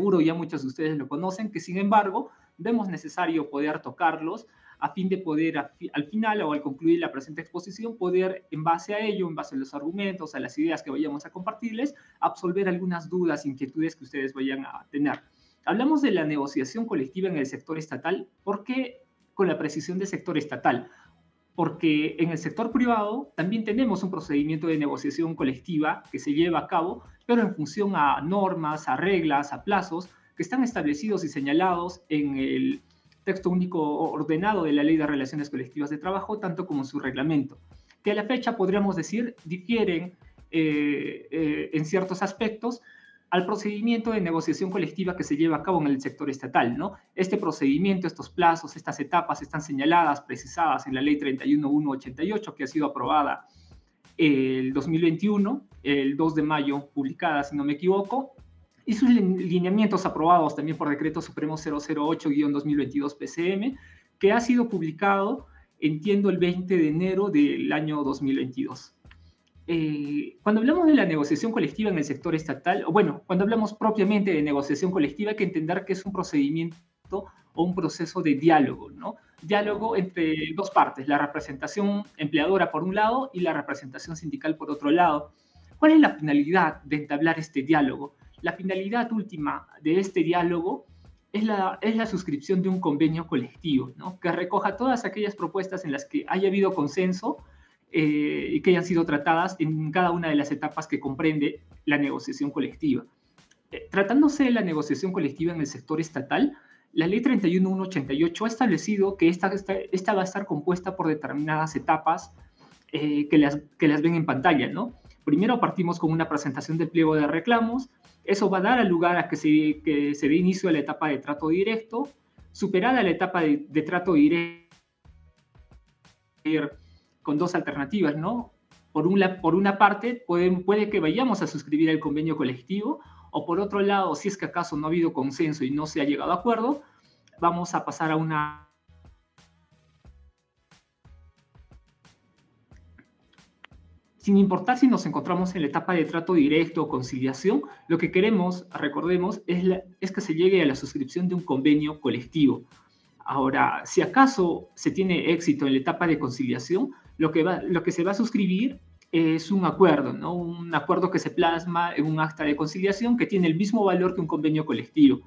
seguro ya muchos de ustedes lo conocen, que sin embargo vemos necesario poder tocarlos a fin de poder al final o al concluir la presente exposición poder en base a ello, en base a los argumentos, a las ideas que vayamos a compartirles, absolver algunas dudas, inquietudes que ustedes vayan a tener. Hablamos de la negociación colectiva en el sector estatal. ¿Por qué con la precisión del sector estatal? Porque en el sector privado también tenemos un procedimiento de negociación colectiva que se lleva a cabo, pero en función a normas, a reglas, a plazos que están establecidos y señalados en el texto único ordenado de la Ley de Relaciones Colectivas de Trabajo, tanto como en su reglamento, que a la fecha podríamos decir difieren en ciertos aspectos al procedimiento de negociación colectiva que se lleva a cabo en el sector estatal, ¿no? Este procedimiento, estos plazos, estas etapas están señaladas, precisadas en la Ley 31188, que ha sido aprobada el 2021, el 2 de mayo, publicada, si no me equivoco, y sus lineamientos aprobados también por Decreto Supremo 008-2022 PCM, que ha sido publicado, entiendo, el 20 de enero del año 2022. Cuando hablamos de la negociación colectiva en el sector estatal, o bueno, cuando hablamos propiamente de negociación colectiva, hay que entender que es un procedimiento o un proceso de diálogo, ¿no? Diálogo entre dos partes, la representación empleadora por un lado y la representación sindical por otro lado. ¿Cuál es la finalidad de entablar este diálogo? La finalidad última de este diálogo es la suscripción de un convenio colectivo, ¿no? Que recoja todas aquellas propuestas en las que haya habido consenso y que hayan sido tratadas en cada una de las etapas que comprende la negociación colectiva. Tratándose de la negociación colectiva en el sector estatal, la Ley 31188 ha establecido que esta va a estar compuesta por determinadas etapas que las ven en pantalla, ¿no? Primero partimos con una presentación del pliego de reclamos. Eso va a dar lugar a que se dé inicio a la etapa de trato directo. Superada la etapa de trato directo, con dos alternativas, ¿no? Por una parte, puede que vayamos a suscribir el convenio colectivo, o por otro lado, si es que acaso no ha habido consenso y no se ha llegado a acuerdo, vamos a pasar a una... Sin importar si nos encontramos en la etapa de trato directo o conciliación, lo que queremos, recordemos, es que se llegue a la suscripción de un convenio colectivo. Ahora, si acaso se tiene éxito en la etapa de conciliación, lo que se va a suscribir es un acuerdo, ¿no? Un acuerdo que se plasma en un acta de conciliación que tiene el mismo valor que un convenio colectivo.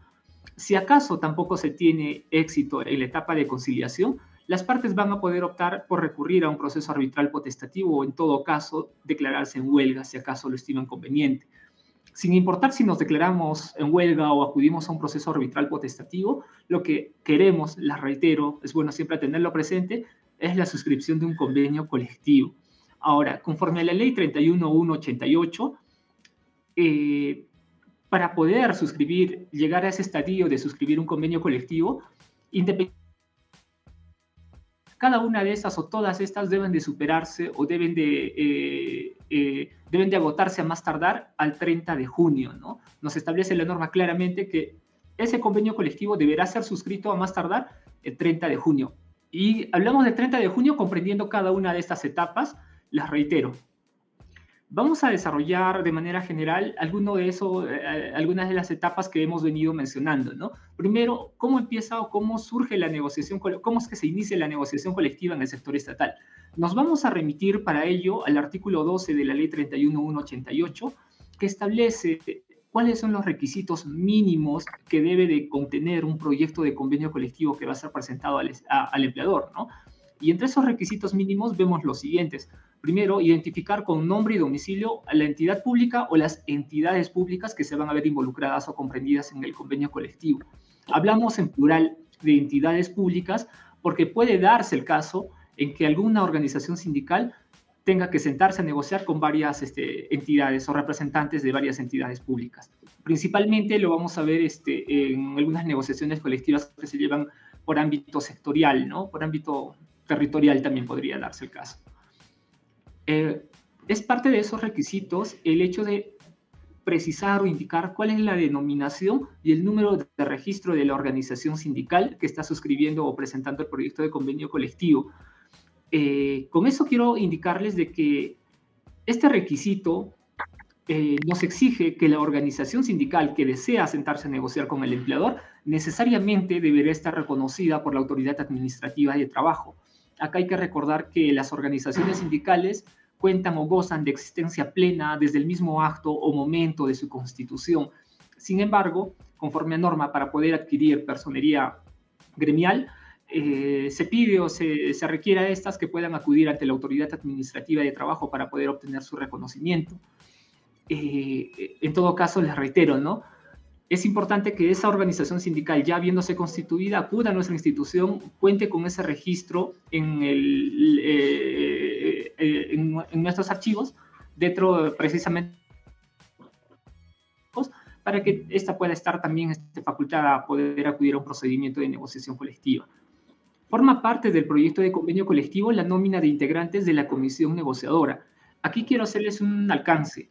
Si acaso tampoco se tiene éxito en la etapa de conciliación, las partes van a poder optar por recurrir a un proceso arbitral potestativo o, en todo caso, declararse en huelga si acaso lo estiman conveniente. Sin importar si nos declaramos en huelga o acudimos a un proceso arbitral potestativo, lo que queremos, les reitero, es bueno siempre tenerlo presente, es la suscripción de un convenio colectivo. Ahora, conforme a la Ley 31188, para poder llegar a ese estadio de suscribir un convenio colectivo, cada una de esas o todas estas deben de superarse o deben de agotarse a más tardar al 30 de junio, ¿no? Nos establece la norma claramente que ese convenio colectivo deberá ser suscrito a más tardar el 30 de junio. Y hablamos del 30 de junio comprendiendo cada una de estas etapas, las reitero. Vamos a desarrollar de manera general algunas de las etapas que hemos venido mencionando, ¿no? Primero, ¿cómo empieza o cómo surge la negociación, cómo es que se inicia la negociación colectiva en el sector estatal? Nos vamos a remitir para ello al artículo 12 de la Ley 31188, que establece cuáles son los requisitos mínimos que debe de contener un proyecto de convenio colectivo que va a ser presentado al empleador, ¿no? Y entre esos requisitos mínimos vemos los siguientes. Primero, identificar con nombre y domicilio a la entidad pública o las entidades públicas que se van a ver involucradas o comprendidas en el convenio colectivo. Hablamos en plural de entidades públicas porque puede darse el caso en que alguna organización sindical tenga que sentarse a negociar con varias entidades o representantes de varias entidades públicas. Principalmente lo vamos a ver en algunas negociaciones colectivas que se llevan por ámbito sectorial, ¿no? Por ámbito territorial también podría darse el caso. Es parte de esos requisitos el hecho de precisar o indicar cuál es la denominación y el número de registro de la organización sindical que está suscribiendo o presentando el proyecto de convenio colectivo. Con eso quiero indicarles de que este requisito nos exige que la organización sindical que desea sentarse a negociar con el empleador necesariamente deberá estar reconocida por la autoridad administrativa de trabajo. Acá hay que recordar que las organizaciones sindicales cuentan o gozan de existencia plena desde el mismo acto o momento de su constitución. Sin embargo, conforme a norma, para poder adquirir personería gremial, se pide o se requiere a estas que puedan acudir ante la autoridad administrativa de trabajo para poder obtener su reconocimiento. En todo caso, les reitero, ¿no? Es importante que esa organización sindical, ya habiéndose constituida, acuda a nuestra institución, cuente con ese registro en nuestros archivos, dentro precisamente para que ésta pueda estar también facultada a poder acudir a un procedimiento de negociación colectiva. Forma parte del proyecto de convenio colectivo la nómina de integrantes de la comisión negociadora. Aquí quiero hacerles un alcance.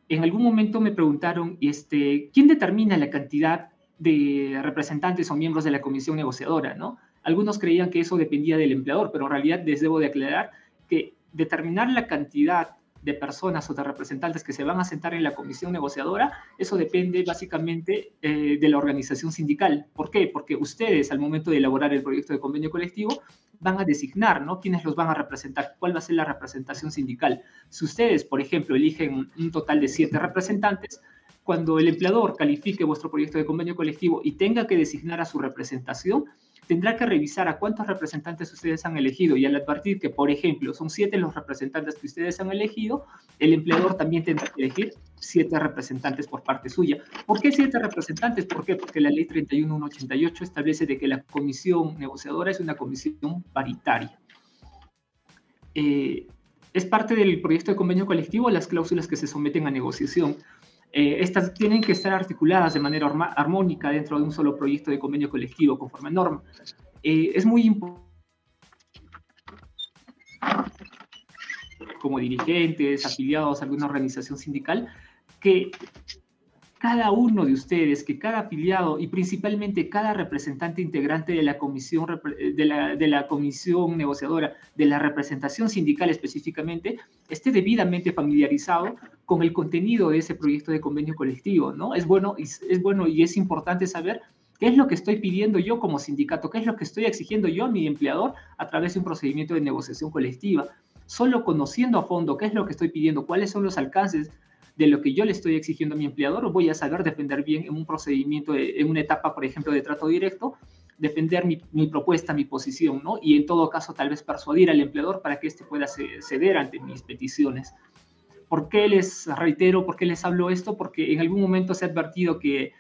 En algún momento me preguntaron, ¿quién determina la cantidad de representantes o miembros de la comisión negociadora, ¿no? Algunos creían que eso dependía del empleador, pero en realidad les debo de aclarar que determinar la cantidad de personas o de representantes que se van a sentar en la comisión negociadora, eso depende básicamente de la organización sindical. ¿Por qué? Porque ustedes, al momento de elaborar el proyecto de convenio colectivo, van a designar, ¿no? ¿Quiénes los van a representar? ¿Cuál va a ser la representación sindical? Si ustedes, por ejemplo, eligen un total de 7 representantes, cuando el empleador califique vuestro proyecto de convenio colectivo y tenga que designar a su representación, tendrá que revisar a cuántos representantes ustedes han elegido, y al advertir que, por ejemplo, son 7 los representantes que ustedes han elegido, el empleador también tendrá que elegir 7 representantes por parte suya. ¿Por qué 7 representantes? ¿Por qué? Porque la ley 31.188 establece de que la comisión negociadora es una comisión paritaria. Es parte del proyecto de convenio colectivo las cláusulas que se someten a negociación. Estas tienen que estar articuladas de manera armónica dentro de un solo proyecto de convenio colectivo conforme a norma. Es muy importante, como dirigentes, afiliados a alguna organización sindical, que cada uno de ustedes, que cada afiliado y principalmente cada representante integrante de la comisión, de la comisión negociadora, de la representación sindical específicamente, esté debidamente familiarizado con el contenido de ese proyecto de convenio colectivo, ¿no? Es bueno y es importante saber qué es lo que estoy pidiendo yo como sindicato, qué es lo que estoy exigiendo yo a mi empleador a través de un procedimiento de negociación colectiva. Solo conociendo a fondo qué es lo que estoy pidiendo, cuáles son los alcances de lo que yo le estoy exigiendo a mi empleador, voy a saber defender bien en un procedimiento, en una etapa, por ejemplo, de trato directo, defender mi propuesta, mi posición, ¿no? Y en todo caso, tal vez persuadir al empleador para que éste pueda ceder ante mis peticiones. ¿Por qué les reitero, por qué les hablo esto? Porque en algún momento se ha advertido que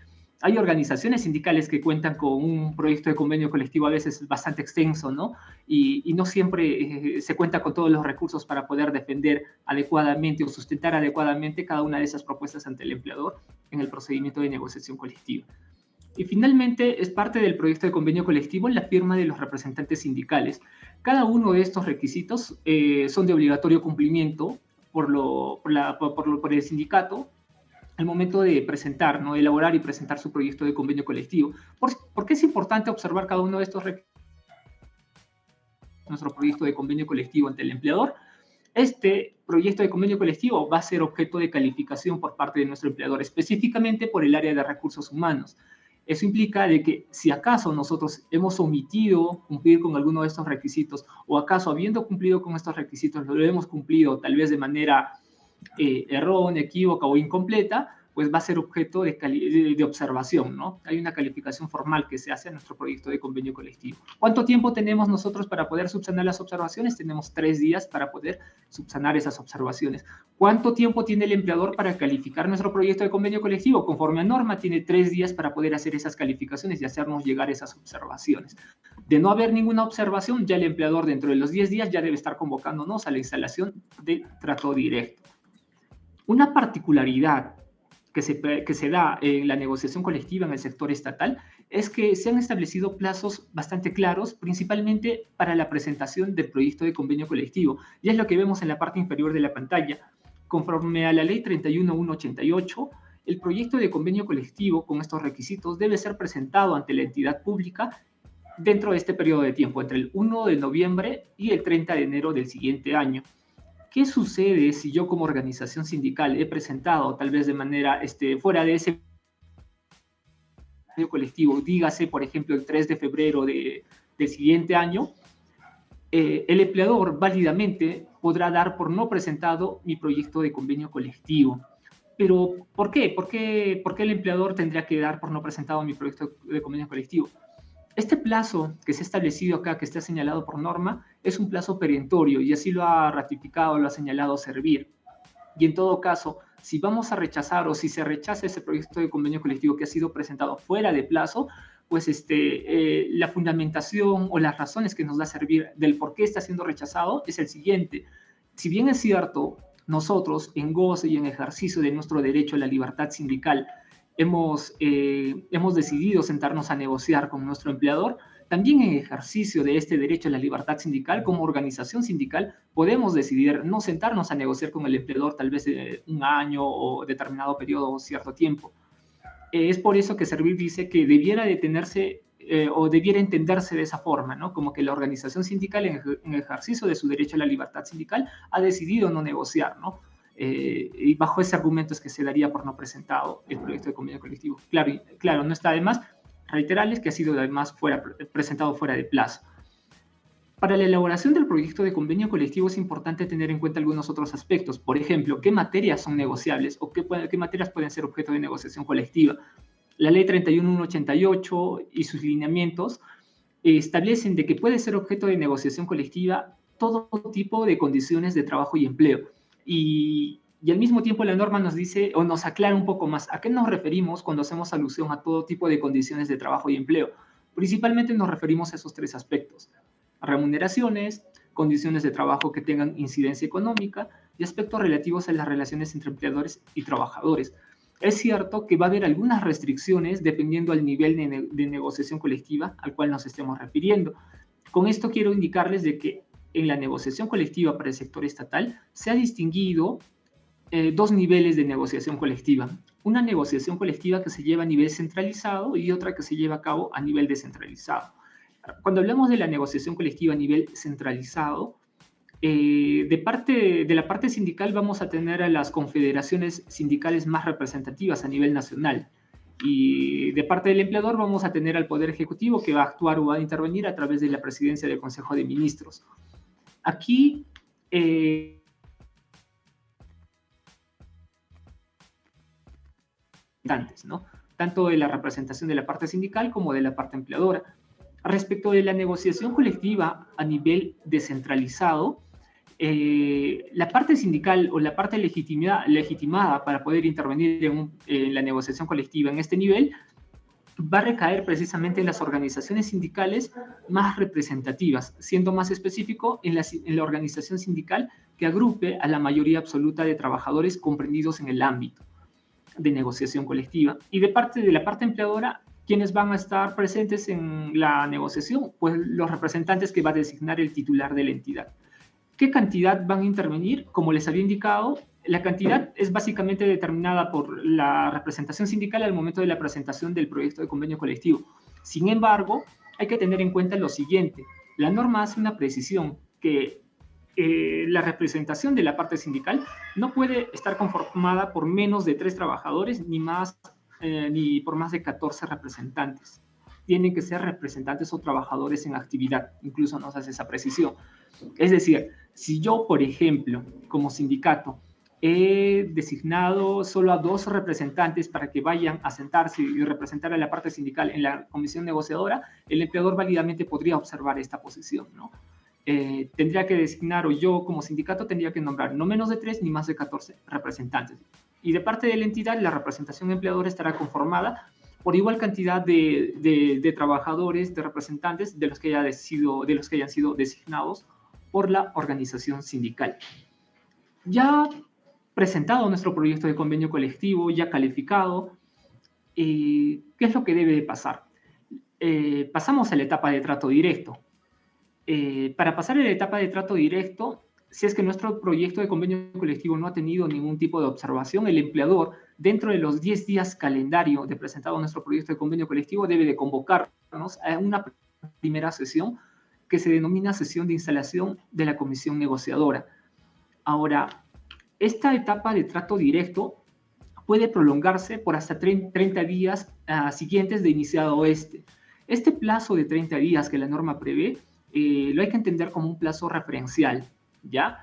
hay organizaciones sindicales que cuentan con un proyecto de convenio colectivo a veces bastante extenso, ¿no? Y no siempre se cuenta con todos los recursos para poder defender adecuadamente o sustentar adecuadamente cada una de esas propuestas ante el empleador en el procedimiento de negociación colectiva. Y finalmente, es parte del proyecto de convenio colectivo la firma de los representantes sindicales. Cada uno de estos requisitos son de obligatorio cumplimiento por el sindicato al momento de presentar, ¿no? De elaborar y presentar su proyecto de convenio colectivo. ¿Por qué es importante observar cada uno de estos requisitos? Nuestro proyecto de convenio colectivo ante el empleador. Este proyecto de convenio colectivo va a ser objeto de calificación por parte de nuestro empleador, específicamente por el área de recursos humanos. Eso implica de que si acaso nosotros hemos omitido cumplir con alguno de estos requisitos, o acaso habiendo cumplido con estos requisitos lo hemos cumplido tal vez de manera errónea, equívoca o incompleta, pues va a ser objeto de observación, ¿no? Hay una calificación formal que se hace a nuestro proyecto de convenio colectivo. ¿Cuánto tiempo tenemos nosotros para poder subsanar las observaciones? Tenemos 3 días para poder subsanar esas observaciones. ¿Cuánto tiempo tiene el empleador para calificar nuestro proyecto de convenio colectivo? Conforme a norma, tiene 3 días para poder hacer esas calificaciones y hacernos llegar esas observaciones. De no haber ninguna observación, ya el empleador dentro de los 10 días ya debe estar convocándonos a la instalación de trato directo. Una particularidad que se da en la negociación colectiva en el sector estatal es que se han establecido plazos bastante claros, principalmente para la presentación del proyecto de convenio colectivo. Y es lo que vemos en la parte inferior de la pantalla. Conforme a la ley 31.188, el proyecto de convenio colectivo con estos requisitos debe ser presentado ante la entidad pública dentro de este periodo de tiempo, entre el 1 de noviembre y el 30 de enero del siguiente año. ¿qué sucede si yo como organización sindical he presentado, tal vez de manera fuera de ese colectivo, dígase, por ejemplo, el 3 de febrero del siguiente año, el empleador válidamente podrá dar por no presentado mi proyecto de convenio colectivo. Pero, ¿por qué? ¿Por qué el empleador tendría que dar por no presentado mi proyecto de convenio colectivo? Este plazo que se ha establecido acá, que está señalado por norma, es un plazo perentorio y así lo ha ratificado, lo ha señalado Servir. Y en todo caso, si vamos a rechazar o si se rechaza ese proyecto de convenio colectivo que ha sido presentado fuera de plazo, pues la fundamentación o las razones que nos da Servir del por qué está siendo rechazado es el siguiente. Si bien es cierto, nosotros en goce y en ejercicio de nuestro derecho a la libertad sindical hemos decidido sentarnos a negociar con nuestro empleador, también en ejercicio de este derecho a la libertad sindical, como organización sindical, podemos decidir no sentarnos a negociar con el empleador tal vez un año o determinado periodo o cierto tiempo. Es por eso que Servir dice que debiera detenerse o debiera entenderse de esa forma, ¿no? Como que la organización sindical en ejercicio de su derecho a la libertad sindical ha decidido no negociar, ¿no? Y bajo ese argumento es que se daría por no presentado el proyecto de convenio colectivo. Claro, no está de más reiterarles que ha sido además presentado fuera de plazo. Para la elaboración del proyecto de convenio colectivo es importante tener en cuenta algunos otros aspectos. Por ejemplo, qué materias son negociables o qué materias pueden ser objeto de negociación colectiva. La ley 31188 y sus lineamientos establecen de que puede ser objeto de negociación colectiva todo tipo de condiciones de trabajo y empleo. Y al mismo tiempo la norma nos dice o nos aclara un poco más a qué nos referimos cuando hacemos alusión a todo tipo de condiciones de trabajo y empleo. Principalmente nos referimos a esos tres aspectos: remuneraciones, condiciones de trabajo que tengan incidencia económica y aspectos relativos a las relaciones entre empleadores y trabajadores. Es cierto que va a haber algunas restricciones dependiendo del nivel de negociación colectiva al cual nos estemos refiriendo. Con esto quiero indicarles de que en la negociación colectiva para el sector estatal se ha distinguido dos niveles de negociación colectiva. Una negociación colectiva que se lleva a nivel centralizado y otra que se lleva a cabo a nivel descentralizado. Cuando hablamos de la negociación colectiva a nivel centralizado, de la parte sindical vamos a tener a las confederaciones sindicales más representativas a nivel nacional. Y de parte del empleador vamos a tener al Poder Ejecutivo, que va a actuar o va a intervenir a través de la presidencia del Consejo de Ministros. Aquí, ¿no? Tanto de la representación de la parte sindical como de la parte empleadora. Respecto de la negociación colectiva a nivel descentralizado, la parte sindical o la parte legitimada para poder intervenir en la negociación colectiva en este nivel va a recaer precisamente en las organizaciones sindicales más representativas, siendo más específico en la organización sindical que agrupe a la mayoría absoluta de trabajadores comprendidos en el ámbito de negociación colectiva. Y de la parte empleadora, ¿quiénes van a estar presentes en la negociación? Pues los representantes que va a designar el titular de la entidad. ¿Qué cantidad van a intervenir? Como les había indicado, la cantidad es básicamente determinada por la representación sindical al momento de la presentación del proyecto de convenio colectivo. Sin embargo, hay que tener en cuenta lo siguiente: la norma hace una precisión que la representación de la parte sindical no puede estar conformada por menos de 3 trabajadores ni por más de 14 representantes. Tienen que ser representantes o trabajadores en actividad, incluso nos hace esa precisión. Es decir, si yo, por ejemplo, como sindicato, he designado solo a 2 representantes para que vayan a sentarse y representar a la parte sindical en la comisión negociadora, el empleador válidamente podría observar esta posición, ¿no? Tendría que designar, o yo como sindicato tendría que nombrar no menos de 3 ni más de 14 representantes. Y de parte de la entidad, la representación empleadora estará conformada por igual cantidad de trabajadores, de representantes, de los que hayan sido designados por la organización sindical. Ya presentado nuestro proyecto de convenio colectivo, ya calificado, ¿qué es lo que debe de pasar? Pasamos a la etapa de trato directo. Para pasar a la etapa de trato directo, si es que nuestro proyecto de convenio colectivo no ha tenido ningún tipo de observación, el empleador, dentro de los 10 días calendario de presentado nuestro proyecto de convenio colectivo, debe de convocarnos a una primera sesión que se denomina sesión de instalación de la comisión negociadora. Ahora, esta etapa de trato directo puede prolongarse por hasta 30 días siguientes de iniciado este. Este plazo de 30 días que la norma prevé, lo hay que entender como un plazo referencial, ¿ya?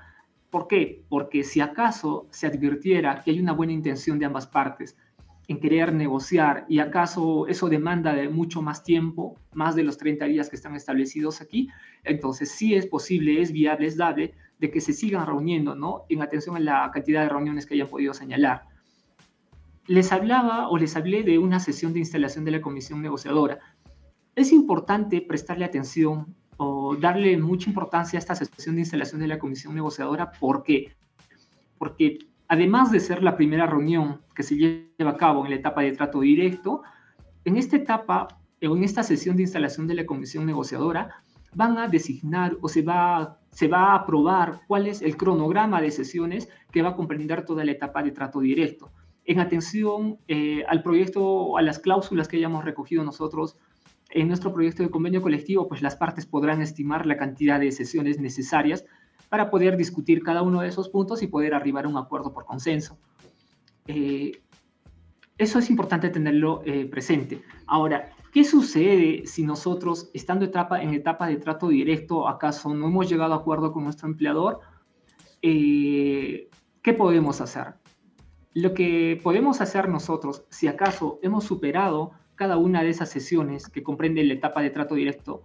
¿Por qué? Porque si acaso se advirtiera que hay una buena intención de ambas partes en querer negociar y acaso eso demanda de mucho más tiempo, más de los 30 días que están establecidos aquí, entonces sí es posible, es viable, es dable de que se sigan reuniendo, ¿no? En atención a la cantidad de reuniones que hayan podido señalar. Les hablé de una sesión de instalación de la comisión negociadora. Es importante prestarle atención o darle mucha importancia a esta sesión de instalación de la comisión negociadora. ¿Por qué? Porque además de ser la primera reunión que se lleva a cabo en la etapa de trato directo, en esta etapa o en esta sesión de instalación de la comisión negociadora van a designar o se va a aprobar cuál es el cronograma de sesiones que va a comprender toda la etapa de trato directo. En atención al proyecto, a las cláusulas que hayamos recogido nosotros en nuestro proyecto de convenio colectivo, pues las partes podrán estimar la cantidad de sesiones necesarias para poder discutir cada uno de esos puntos y poder arribar a un acuerdo por consenso. Eso es importante tenerlo presente. Ahora, ¿qué sucede si nosotros, estando en etapa de trato directo, acaso no hemos llegado a acuerdo con nuestro empleador? ¿Qué podemos hacer? Lo que podemos hacer nosotros, si acaso hemos superado cada una de esas sesiones que comprende la etapa de trato directo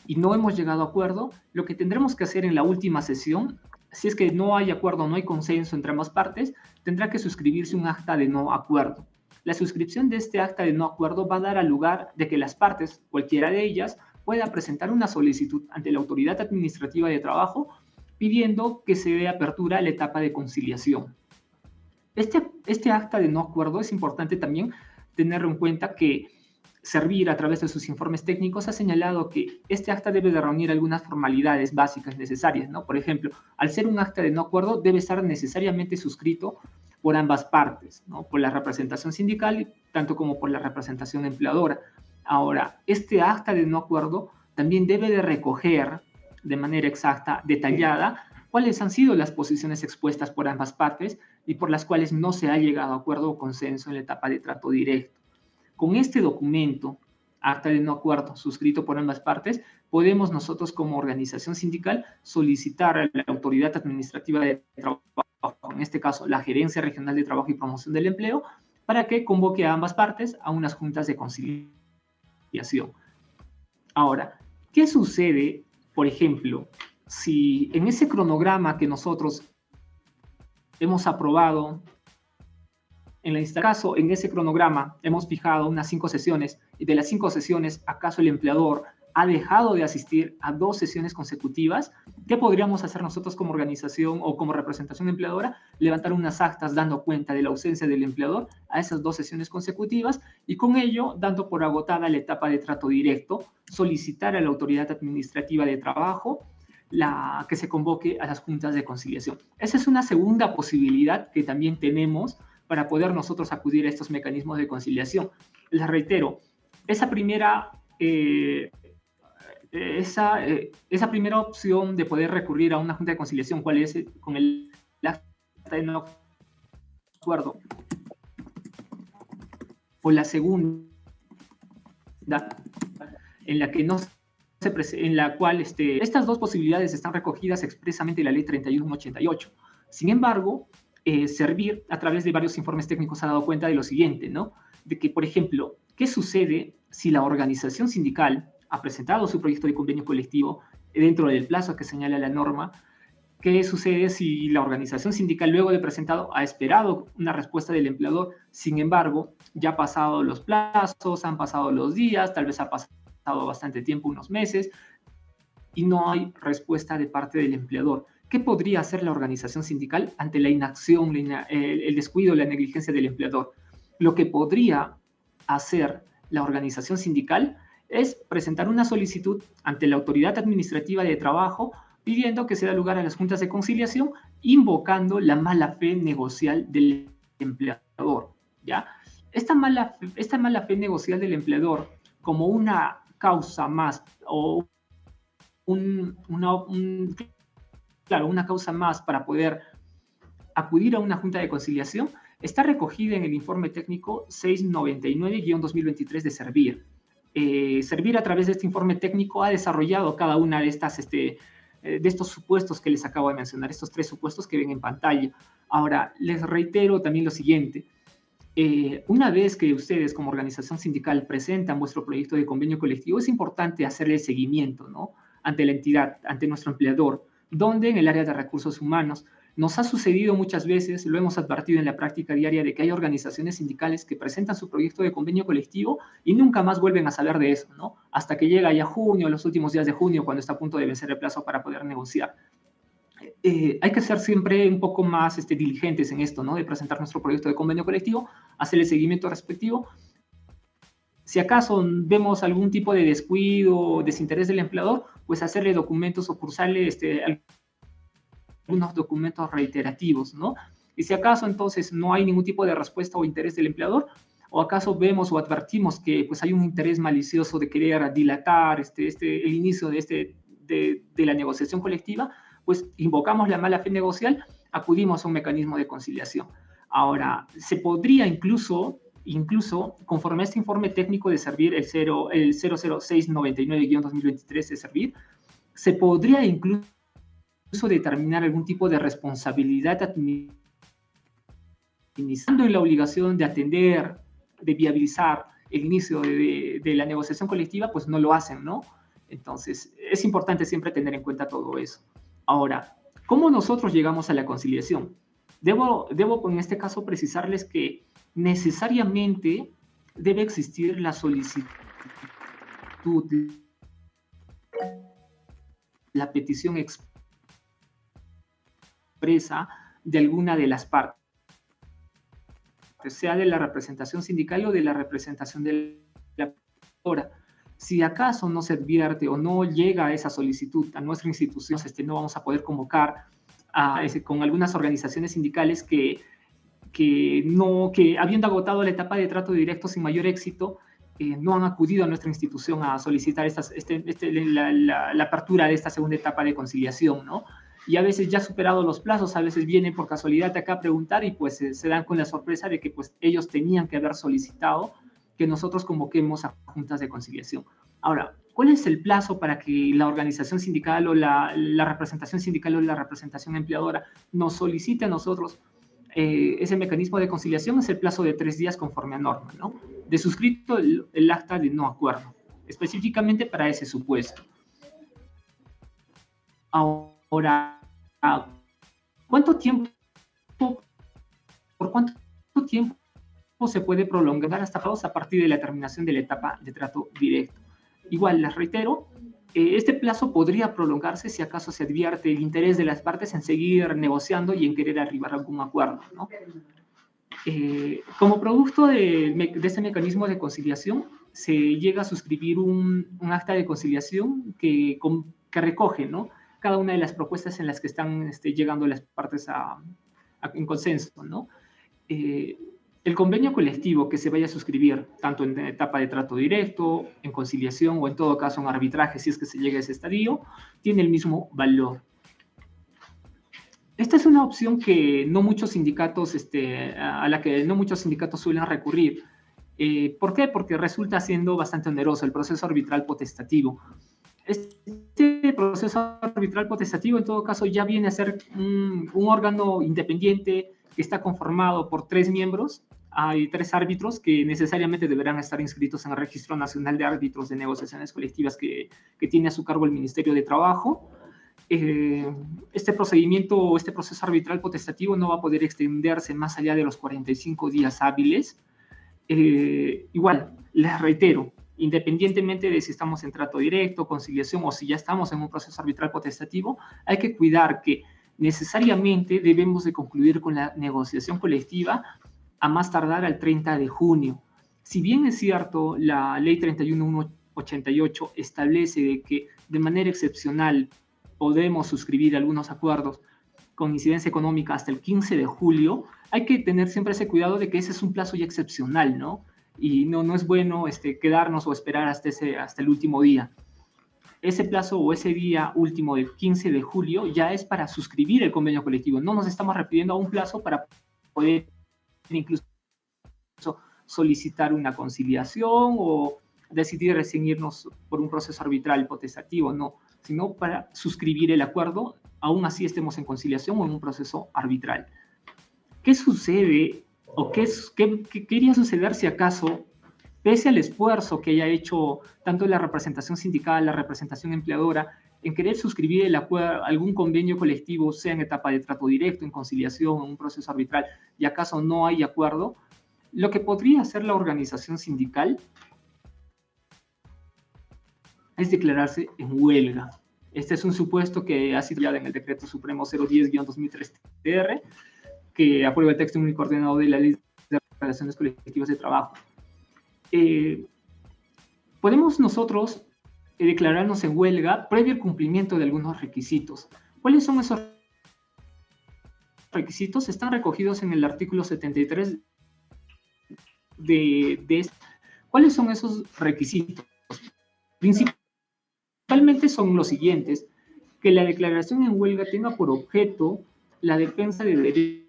y no hemos llegado a acuerdo, lo que tendremos que hacer en la última sesión, si es que no hay acuerdo, no hay consenso entre ambas partes, tendrá que suscribirse un acta de no acuerdo. La suscripción de este acta de no acuerdo va a dar al lugar de que las partes, cualquiera de ellas, pueda presentar una solicitud ante la autoridad administrativa de trabajo pidiendo que se dé apertura a la etapa de conciliación. Este acta de no acuerdo es importante también tener en cuenta que Servir, a través de sus informes técnicos, ha señalado que este acta debe de reunir algunas formalidades básicas necesarias, ¿no? Por ejemplo, al ser un acta de no acuerdo, debe estar necesariamente suscrito por ambas partes, ¿no? Por la representación sindical, tanto como por la representación empleadora. Ahora, este acta de no acuerdo también debe de recoger de manera exacta, detallada, cuáles han sido las posiciones expuestas por ambas partes y por las cuales no se ha llegado a acuerdo o consenso en la etapa de trato directo. Con este documento, acta de no acuerdo, suscrito por ambas partes, podemos nosotros como organización sindical solicitar a la autoridad administrativa de trabajo, en este caso la Gerencia Regional de Trabajo y Promoción del Empleo, para que convoque a ambas partes a unas juntas de conciliación. Ahora, ¿qué sucede, por ejemplo, si en ese cronograma que nosotros hemos aprobado, en este caso, en ese cronograma hemos fijado unas 5 sesiones y de las 5 sesiones, acaso el empleador ha dejado de asistir a 2 sesiones consecutivas? ¿Qué podríamos hacer nosotros como organización o como representación empleadora? Levantar unas actas dando cuenta de la ausencia del empleador a esas 2 sesiones consecutivas y con ello, dando por agotada la etapa de trato directo, solicitar a la autoridad administrativa de trabajo que se convoque a las juntas de conciliación. Esa es una segunda posibilidad que también tenemos para poder nosotros acudir a estos mecanismos de conciliación. Les reitero, esa primera opción de poder recurrir a una junta de conciliación, ¿cuál es? Con el acta de no acuerdo. O la segunda, en la que no en la cual estas dos posibilidades están recogidas expresamente en la ley 3188. Sin embargo, Servir, a través de varios informes técnicos, ha dado cuenta de lo siguiente, ¿no? De que, por ejemplo, ¿qué sucede si la organización sindical ha presentado su proyecto de convenio colectivo dentro del plazo que señala la norma? ¿Qué sucede si la organización sindical, luego de presentado, ha esperado una respuesta del empleador? Sin embargo, ya han pasado los plazos, han pasado los días, tal vez ha pasado bastante tiempo, unos meses, y no hay respuesta de parte del empleador. ¿Qué podría hacer la organización sindical ante la inacción, el descuido, la negligencia del empleador? Lo que podría hacer la organización sindical es presentar una solicitud ante la autoridad administrativa de trabajo pidiendo que se dé lugar a las juntas de conciliación, invocando la mala fe negocial del empleador, ¿ya? Esta mala fe negocial del empleador como una causa más o una causa más para poder acudir a una junta de conciliación está recogida en el informe técnico 699-2023 de Servir. Servir a través de este informe técnico ha desarrollado cada una de estos supuestos que les acabo de mencionar, estos 3 supuestos que ven en pantalla. Ahora, les reitero también lo siguiente. Una vez que ustedes como organización sindical presentan vuestro proyecto de convenio colectivo, es importante hacerle seguimiento, ¿no?, ante la entidad, ante nuestro empleador, donde en el área de recursos humanos nos ha sucedido muchas veces, lo hemos advertido en la práctica diaria, de que hay organizaciones sindicales que presentan su proyecto de convenio colectivo y nunca más vuelven a saber de eso, ¿no?, hasta que llega ya junio, los últimos días de junio, cuando está a punto de vencer el plazo para poder negociar. Hay que ser siempre un poco más diligentes en esto, ¿no?, de presentar nuestro proyecto de convenio colectivo, hacer el seguimiento respectivo. Si acaso vemos algún tipo de descuido o desinterés del empleador, pues hacerle documentos o cursarle algunos documentos reiterativos, ¿no? Y si acaso entonces no hay ningún tipo de respuesta o interés del empleador, o acaso vemos o advertimos que pues hay un interés malicioso de querer dilatar el inicio de la negociación colectiva, pues invocamos la mala fe negocial, acudimos a un mecanismo de conciliación. Ahora, se podría incluso conforme a este informe técnico de Servir, el 00699-2023 de Servir, se podría incluso determinar algún tipo de responsabilidad administrando la obligación de atender, de viabilizar el inicio de la negociación colectiva, pues no lo hacen, ¿no? Entonces, es importante siempre tener en cuenta todo eso. Ahora, ¿cómo nosotros llegamos a la conciliación? Debo en este caso precisarles que necesariamente debe existir la solicitud, la petición expresa de alguna de las partes, sea de la representación sindical o de la representación de la empleadora. Si acaso no se advierte o no llega esa solicitud a nuestra institución, no vamos a poder convocar con algunas organizaciones sindicales que habiendo agotado la etapa de trato directo sin mayor éxito, no han acudido a nuestra institución a solicitar la apertura de esta segunda etapa de conciliación, ¿no? Y a veces ya superados los plazos, a veces vienen por casualidad acá a preguntar y pues se dan con la sorpresa de que pues ellos tenían que haber solicitado que nosotros convoquemos a juntas de conciliación. Ahora, ¿cuál es el plazo para que la organización sindical o la representación sindical o la representación empleadora nos solicite a nosotros ese mecanismo de conciliación? Es el plazo de 3 días conforme a norma, ¿no?, de suscrito el acta de no acuerdo, específicamente para ese supuesto. Ahora, ¿por cuánto tiempo se puede prolongar hasta a partir de la terminación de la etapa de trato directo? Igual, les reitero, este plazo podría prolongarse si acaso se advierte el interés de las partes en seguir negociando y en querer arribar a algún acuerdo, ¿no? Como producto de este mecanismo de conciliación, se llega a suscribir un acta de conciliación que recoge, ¿no?, cada una de las propuestas en las que están llegando las partes en consenso, ¿no? El convenio colectivo que se vaya a suscribir, tanto en etapa de trato directo, en conciliación o en todo caso en arbitraje, si es que se llega a ese estadio, tiene el mismo valor. Esta es una opción que no muchos sindicatos, a la que no muchos sindicatos suelen recurrir. ¿Por qué? Porque resulta siendo bastante oneroso el proceso arbitral potestativo. Este proceso arbitral potestativo, en todo caso, ya viene a ser un órgano independiente que está conformado por 3 miembros. Hay 3 árbitros que necesariamente deberán estar inscritos en el Registro Nacional de Árbitros de Negociaciones Colectivas que tiene a su cargo el Ministerio de Trabajo. Este procedimiento, este proceso arbitral potestativo no va a poder extenderse más allá de los 45 días hábiles. Igual, les reitero, independientemente de si estamos en trato directo, conciliación o si ya estamos en un proceso arbitral potestativo, hay que cuidar que necesariamente debemos de concluir con la negociación colectiva a más tardar al 30 de junio. Si bien es cierto, la Ley 31188 establece de que de manera excepcional podemos suscribir algunos acuerdos con incidencia económica hasta el 15 de julio, hay que tener siempre ese cuidado de que ese es un plazo ya excepcional, ¿no? Y no es bueno quedarnos o esperar hasta el último día. ese plazo o ese día último del 15 de julio ya es para suscribir el convenio colectivo. No nos estamos refiriendo a un plazo para poder incluso solicitar una conciliación o decidir rescindirnos por un proceso arbitral potestativo, no, sino para suscribir el acuerdo, aún así estemos en conciliación o en un proceso arbitral. ¿Qué sucede o qué iría a suceder si acaso, pese al esfuerzo que haya hecho tanto la representación sindical, la representación empleadora, en querer suscribir algún convenio colectivo, sea en etapa de trato directo, en conciliación, en un proceso arbitral, y acaso no hay acuerdo? Lo que podría hacer la organización sindical es declararse en huelga. Este es un supuesto que ha sido ya en el Decreto Supremo 010-2003-TR, que aprueba el texto único ordenado de la Ley de Relaciones Colectivas de Trabajo. Podemos nosotros declararnos en huelga previo al cumplimiento de algunos requisitos. ¿Cuáles son esos requisitos? Están recogidos en el artículo 73 ¿Cuáles son esos requisitos? Principalmente son los siguientes: que la declaración en huelga tenga por objeto la defensa de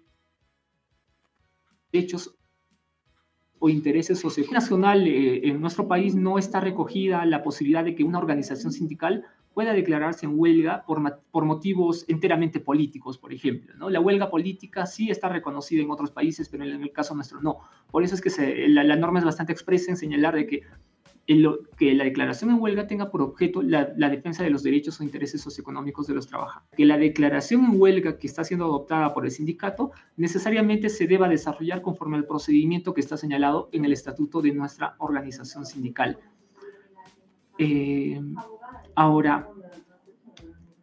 derechos o intereses socioeconómicos. Nacional, en nuestro país no está recogida la posibilidad de que una organización sindical pueda declararse en huelga por motivos enteramente políticos, por ejemplo, ¿no? La huelga política sí está reconocida en otros países, pero en el caso nuestro no. Por eso es que la norma es bastante expresa en señalar de que la declaración en huelga tenga por objeto la defensa de los derechos o intereses socioeconómicos de los trabajadores. Que la declaración en huelga que está siendo adoptada por el sindicato necesariamente se deba desarrollar conforme al procedimiento que está señalado en el estatuto de nuestra organización sindical. Ahora,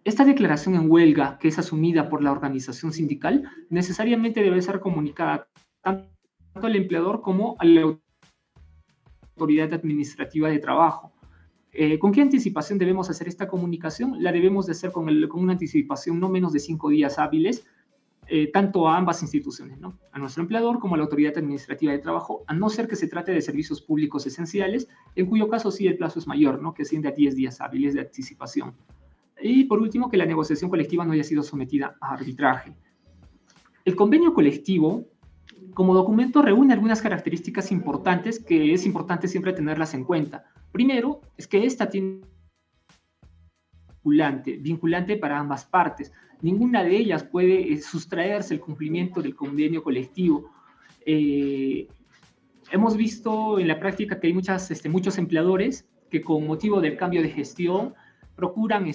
esta declaración en huelga que es asumida por la organización sindical necesariamente debe ser comunicada tanto al empleador como al autoridad administrativa de trabajo. ¿Con qué anticipación debemos hacer esta comunicación? La debemos de hacer con una anticipación no menos de 5 días hábiles, tanto a ambas instituciones, ¿no? A nuestro empleador como a la autoridad administrativa de trabajo, a no ser que se trate de servicios públicos esenciales, en cuyo caso sí el plazo es mayor, ¿no? Que asciende a 10 días hábiles de anticipación. Y por último, que la negociación colectiva no haya sido sometida a arbitraje. El convenio colectivo, como documento, reúne algunas características importantes que es importante siempre tenerlas en cuenta. Primero, es que esta tiene vinculante para ambas partes. Ninguna de ellas puede sustraerse el cumplimiento del convenio colectivo. Hemos visto en la práctica que hay muchos empleadores que con motivo del cambio de gestión procuran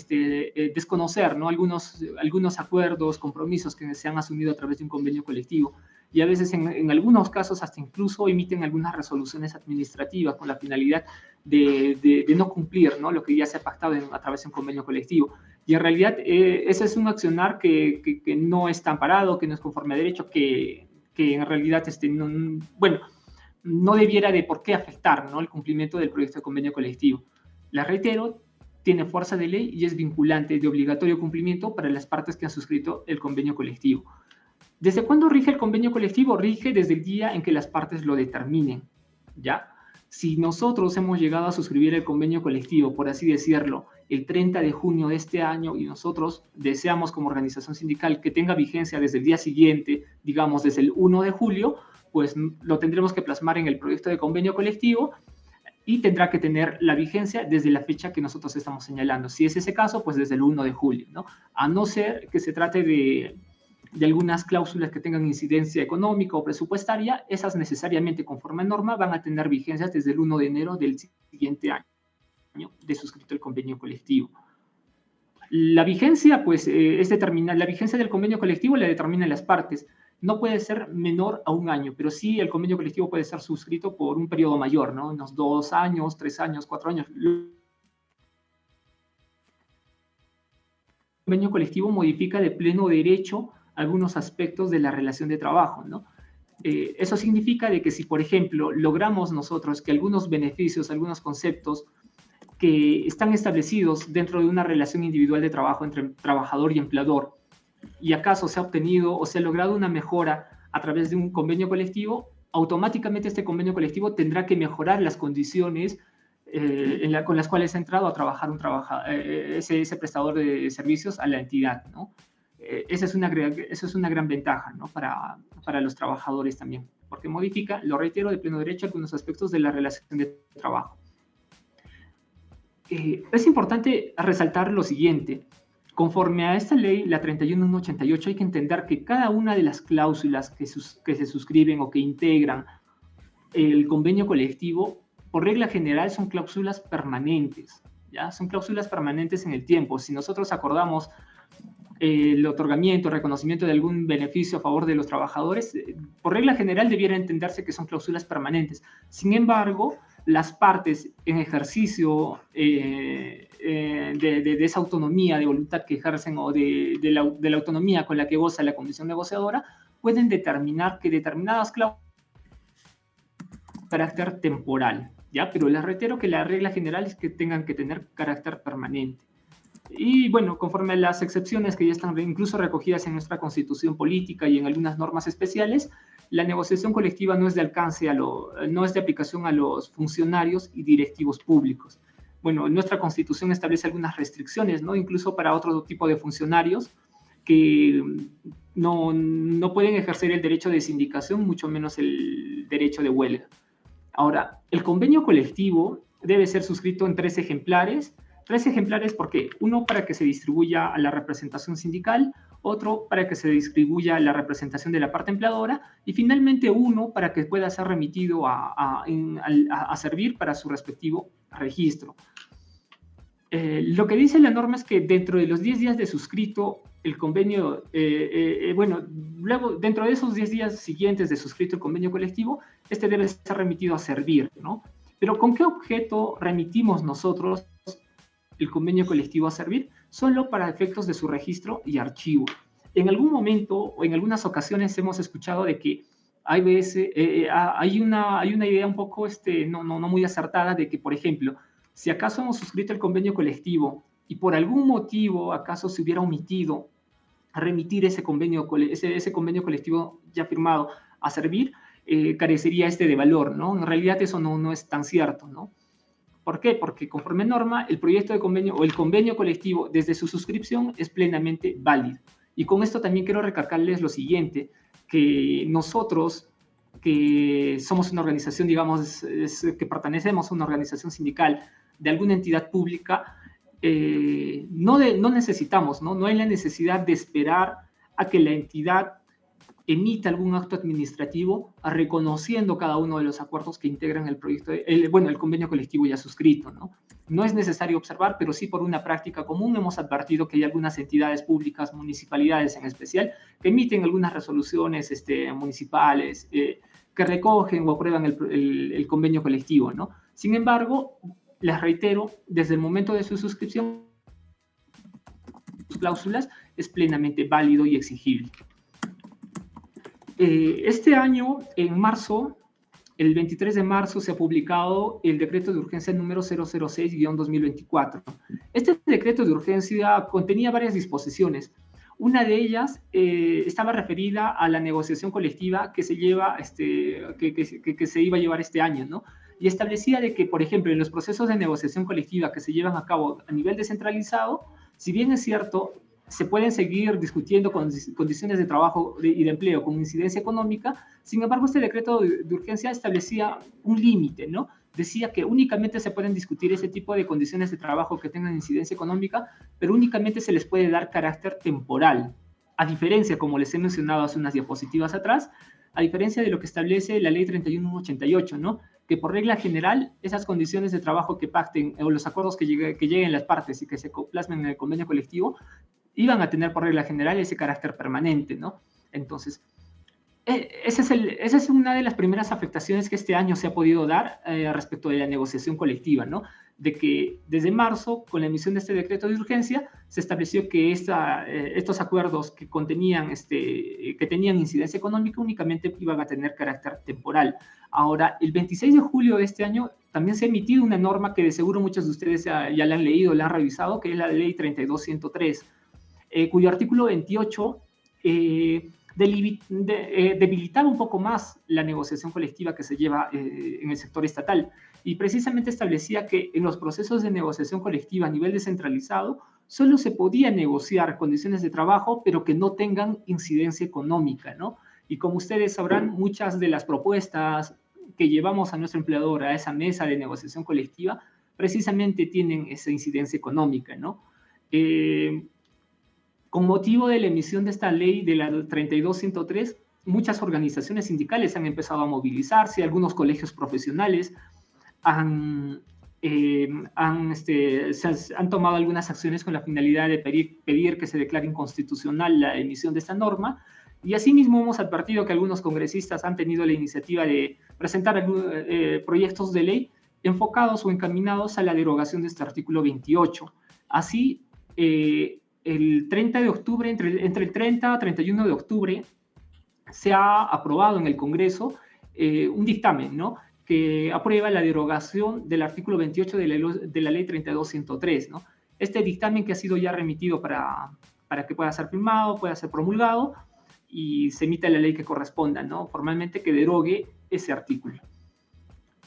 desconocer, ¿no? algunos acuerdos, compromisos que se han asumido a través de un convenio colectivo, y a veces en algunos casos hasta incluso emiten algunas resoluciones administrativas con la finalidad de no cumplir, ¿no? Lo que ya se ha pactado a través de un convenio colectivo. Y en realidad ese es un accionar que no está amparado, que no es conforme a derecho, que en realidad no debiera de por qué afectar, ¿no? El cumplimiento del proyecto de convenio colectivo. La reitero, tiene fuerza de ley y es vinculante de obligatorio cumplimiento para las partes que han suscrito el convenio colectivo. ¿Desde cuándo rige el convenio colectivo? Rige desde el día en que las partes lo determinen, ¿ya? Si nosotros hemos llegado a suscribir el convenio colectivo, por así decirlo, el 30 de junio de este año, y nosotros deseamos como organización sindical que tenga vigencia desde el día siguiente, digamos desde el 1 de julio, pues lo tendremos que plasmar en el proyecto de convenio colectivo y tendrá que tener la vigencia desde la fecha que nosotros estamos señalando. Si es ese caso, pues desde el 1 de julio, ¿no? A no ser que se trate de algunas cláusulas que tengan incidencia económica o presupuestaria, esas necesariamente, conforme a norma, van a tener vigencias desde el 1 de enero del siguiente año de suscrito el convenio colectivo. La vigencia, pues, la vigencia del convenio colectivo la determinan las partes. No puede ser menor a 1 año, pero sí el convenio colectivo puede ser suscrito por un periodo mayor, ¿no? Unos 2 años, 3 años, 4 años. El convenio colectivo modifica de pleno derecho algunos aspectos de la relación de trabajo, ¿no? Eso significa de que si, por ejemplo, logramos nosotros que algunos beneficios, algunos conceptos que están establecidos dentro de una relación individual de trabajo entre trabajador y empleador, y acaso se ha obtenido o se ha logrado una mejora a través de un convenio colectivo, automáticamente este convenio colectivo tendrá que mejorar las condiciones con las cuales ha entrado a trabajar ese prestador de servicios a la entidad, ¿no? Esa es una gran ventaja, ¿no? Para los trabajadores también, porque modifica, lo reitero, de pleno derecho algunos aspectos de la relación de trabajo. Es importante resaltar lo siguiente. Conforme a esta ley, la 31188, hay que entender que cada una de las cláusulas que se suscriben o que integran el convenio colectivo, por regla general, son cláusulas permanentes, ¿ya? Son cláusulas permanentes en el tiempo. Si nosotros acordamos el otorgamiento, reconocimiento de algún beneficio a favor de los trabajadores, por regla general debiera entenderse que son cláusulas permanentes. Sin embargo, las partes en ejercicio de esa autonomía de voluntad que ejercen o de la autonomía con la que goza la comisión negociadora, pueden determinar que determinadas cláusulas carácter temporal, ¿ya? Pero les reitero que la regla general es que tengan que tener carácter permanente. Y bueno, conforme a las excepciones que ya están incluso recogidas en nuestra Constitución política y en algunas normas especiales, la negociación colectiva no es de alcance, no es de aplicación a los funcionarios y directivos públicos. Bueno, nuestra Constitución establece algunas restricciones, ¿no? Incluso para otro tipo de funcionarios que no pueden ejercer el derecho de sindicación, mucho menos el derecho de huelga. Ahora, el convenio colectivo debe ser suscrito en 3 ejemplares. 3 ejemplares porque uno para que se distribuya a la representación sindical, otro para que se distribuya a la representación de la parte empleadora y finalmente uno para que pueda ser remitido a servir para su respectivo registro. Lo que dice la norma es que dentro de los 10 días de suscrito el convenio, luego dentro de esos 10 días siguientes de suscrito el convenio colectivo, este debe ser remitido a servir, ¿no? Pero ¿con qué objeto remitimos nosotros el convenio colectivo a servir? Solo para efectos de su registro y archivo. En algún momento o en algunas ocasiones hemos escuchado de que hay veces, hay una idea un poco no muy acertada de que, por ejemplo, si acaso hemos suscrito el convenio colectivo y por algún motivo acaso se hubiera omitido remitir ese convenio colectivo ya firmado a servir, carecería de valor, ¿no? En realidad eso no es tan cierto, ¿no? ¿Por qué? Porque conforme norma, el proyecto de convenio o el convenio colectivo desde su suscripción es plenamente válido. Y con esto también quiero recalcarles lo siguiente, que nosotros, que somos una organización, digamos, que pertenecemos a una organización sindical de alguna entidad pública, no necesitamos, no hay la necesidad de esperar a que la entidad emita algún acto administrativo reconociendo cada uno de los acuerdos que integran el proyecto, el convenio colectivo ya suscrito, ¿no? No es necesario observar, pero sí por una práctica común hemos advertido que hay algunas entidades públicas, municipalidades en especial, que emiten algunas resoluciones municipales que recogen o aprueban el convenio colectivo, ¿no? Sin embargo, les reitero, desde el momento de su suscripción, sus cláusulas es plenamente válido y exigible. Este año, en marzo, el 23 de marzo, se ha publicado el decreto de urgencia número 006-2024. Este decreto de urgencia contenía varias disposiciones. Una de ellas estaba referida a la negociación colectiva que se iba a llevar este año, ¿no? Y establecía de que, por ejemplo, en los procesos de negociación colectiva que se llevan a cabo a nivel descentralizado, si bien es cierto, se pueden seguir discutiendo condiciones de trabajo y de empleo con incidencia económica, sin embargo, este decreto de urgencia establecía un límite, ¿no? Decía que únicamente se pueden discutir ese tipo de condiciones de trabajo que tengan incidencia económica, pero únicamente se les puede dar carácter temporal, a diferencia, como les he mencionado hace unas diapositivas atrás, a diferencia de lo que establece la ley 31188, ¿no? Que por regla general, esas condiciones de trabajo que pacten o los acuerdos que lleguen las partes y que se plasmen en el convenio colectivo, iban a tener por regla general ese carácter permanente, ¿no? Entonces, esa es una de las primeras afectaciones que este año se ha podido dar respecto de la negociación colectiva, ¿no? De que desde marzo, con la emisión de este decreto de urgencia, se estableció que estos acuerdos que tenían incidencia económica únicamente iban a tener carácter temporal. Ahora, el 26 de julio de este año también se ha emitido una norma que de seguro muchos de ustedes ya la han leído, la han revisado, que es la ley 32103, cuyo artículo 28 debilitaba un poco más la negociación colectiva que se lleva en el sector estatal. y precisamente establecía que en los procesos de negociación colectiva a nivel descentralizado solo se podía negociar condiciones de trabajo, pero que no tengan incidencia económica, ¿no? Y como ustedes sabrán, muchas de las propuestas que llevamos a nuestro empleador a esa mesa de negociación colectiva precisamente tienen esa incidencia económica, ¿no? Con motivo de la emisión de esta ley de la 32103, muchas organizaciones sindicales han empezado a movilizarse, algunos colegios profesionales han, han tomado algunas acciones con la finalidad de pedir que se declare inconstitucional la emisión de esta norma. Y asimismo hemos advertido que algunos congresistas han tenido la iniciativa de presentar proyectos de ley enfocados o encaminados a la derogación de este artículo 28. Así, el 30 de octubre, entre el 30 y 31 de octubre, se ha aprobado en el Congreso un dictamen, ¿no?, que aprueba la derogación del artículo 28 de la ley 32103, ¿no? Este dictamen que ha sido ya remitido para que pueda ser firmado, pueda ser promulgado y se emita la ley que corresponda, ¿no?, formalmente, que derogue ese artículo,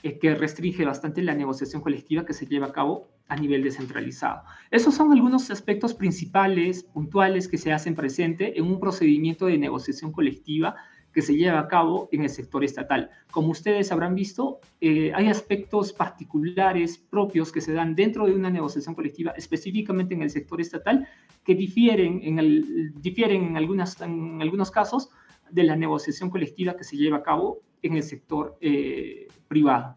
que restringe bastante la negociación colectiva que se lleva a cabo a nivel descentralizado. Esos son algunos aspectos principales, puntuales, que se hacen presente en un procedimiento de negociación colectiva que se lleva a cabo en el sector estatal. Como ustedes habrán visto, hay aspectos particulares propios que se dan dentro de una negociación colectiva, específicamente en el sector estatal, que difieren en algunos casos de la negociación colectiva que se lleva a cabo en el sector privado.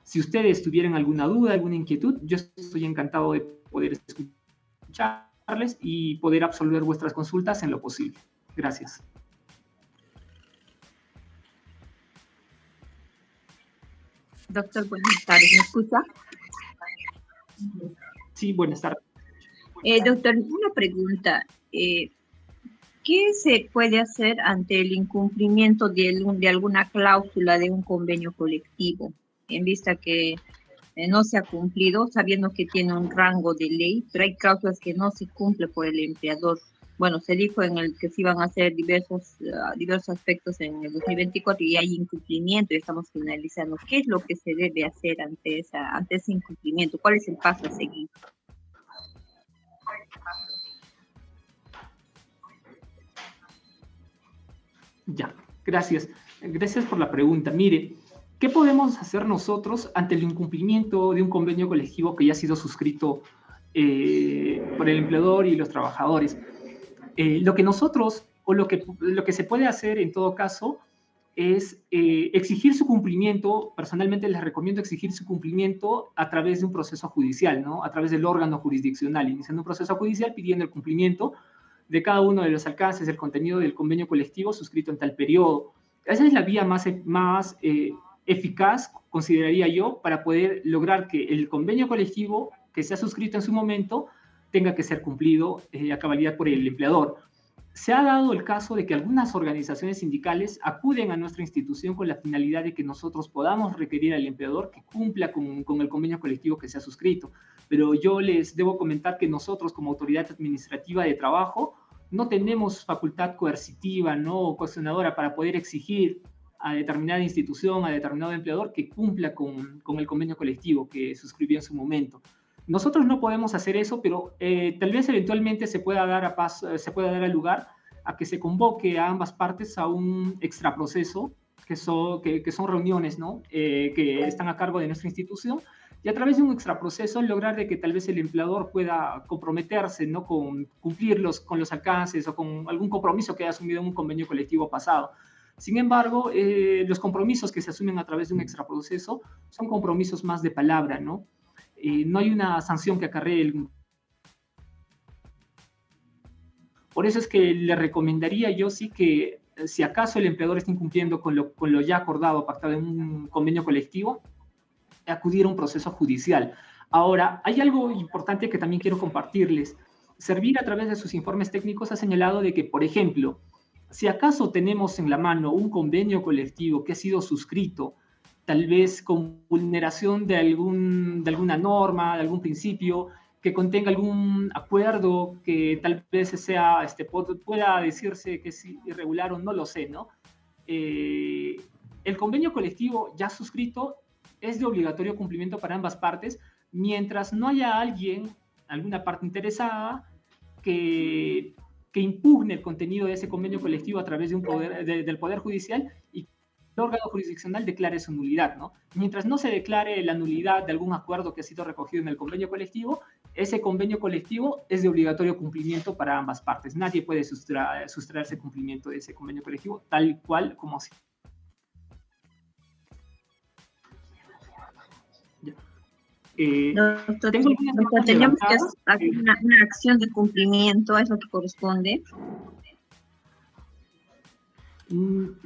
Si ustedes tuvieran alguna duda, alguna inquietud, yo estoy encantado de poder escucharles y poder absolver vuestras consultas en lo posible. Gracias. Doctor, buenas tardes. ¿Me escucha? Sí, buenas tardes. Doctor, una pregunta. ¿Qué se puede hacer ante el incumplimiento de alguna cláusula de un convenio colectivo, en vista que no se ha cumplido, sabiendo que tiene un rango de ley, pero hay cláusulas que no se cumplen por el empleador? Bueno, se dijo en el que se iban a hacer diversos aspectos en el 2024 y hay incumplimiento y estamos finalizando. ¿Qué es lo que se debe hacer ante ese incumplimiento? ¿Cuál es el paso a seguir? Ya, gracias. Gracias por la pregunta. Mire, ¿qué podemos hacer nosotros ante el incumplimiento de un convenio colectivo que ya ha sido suscrito por el empleador y los trabajadores? Lo que nosotros, o lo que se puede hacer en todo caso, es exigir su cumplimiento. Personalmente les recomiendo exigir su cumplimiento a través de un proceso judicial, ¿no?, a través del órgano jurisdiccional, iniciando un proceso judicial pidiendo el cumplimiento de cada uno de los alcances del contenido del convenio colectivo suscrito en tal periodo. Esa es la vía más eficaz, consideraría yo, para poder lograr que el convenio colectivo que se ha suscrito en su momento tenga que ser cumplido a cabalidad por el empleador. Se ha dado el caso de que algunas organizaciones sindicales acuden a nuestra institución con la finalidad de que nosotros podamos requerir al empleador que cumpla con el convenio colectivo que se ha suscrito. Pero yo les debo comentar que nosotros, como autoridad administrativa de trabajo, no tenemos facultad coercitiva, ¿no?, o coaccionadora para poder exigir a determinada institución, a determinado empleador que cumpla con el convenio colectivo que suscribió en su momento. Nosotros no podemos hacer eso, pero tal vez eventualmente se pueda dar al lugar a que se convoque a ambas partes a un extraproceso, que son reuniones, ¿no?, que están a cargo de nuestra institución, y a través de un extraproceso lograr de que tal vez el empleador pueda comprometerse, ¿no?, con cumplir con los alcances o con algún compromiso que haya asumido en un convenio colectivo pasado. Sin embargo, los compromisos que se asumen a través de un extraproceso son compromisos más de palabra, ¿no? No hay una sanción que acarree Por eso es que le recomendaría yo sí que, si acaso el empleador está incumpliendo con lo ya acordado, pactado en un convenio colectivo, acudir a un proceso judicial. Ahora, hay algo importante que también quiero compartirles. Servir a través de sus informes técnicos ha señalado de que, por ejemplo, si acaso tenemos en la mano un convenio colectivo que ha sido suscrito, tal vez con vulneración de alguna norma, de algún principio, que contenga algún acuerdo que tal vez sea, pueda decirse que es irregular o no lo sé, ¿no? El convenio colectivo ya suscrito es de obligatorio cumplimiento para ambas partes, mientras no haya alguna parte interesada, que impugne el contenido de ese convenio colectivo a través de del Poder Judicial y el órgano jurisdiccional declare su nulidad, ¿no? Mientras no se declare la nulidad de algún acuerdo que ha sido recogido en el convenio colectivo, ese convenio colectivo es de obligatorio cumplimiento para ambas partes. Nadie puede sustraerse cumplimiento de ese convenio colectivo, tal cual como si. Doctor, Tengo algunas manos tenemos que levantadas. hacer una acción de cumplimiento, es lo que corresponde.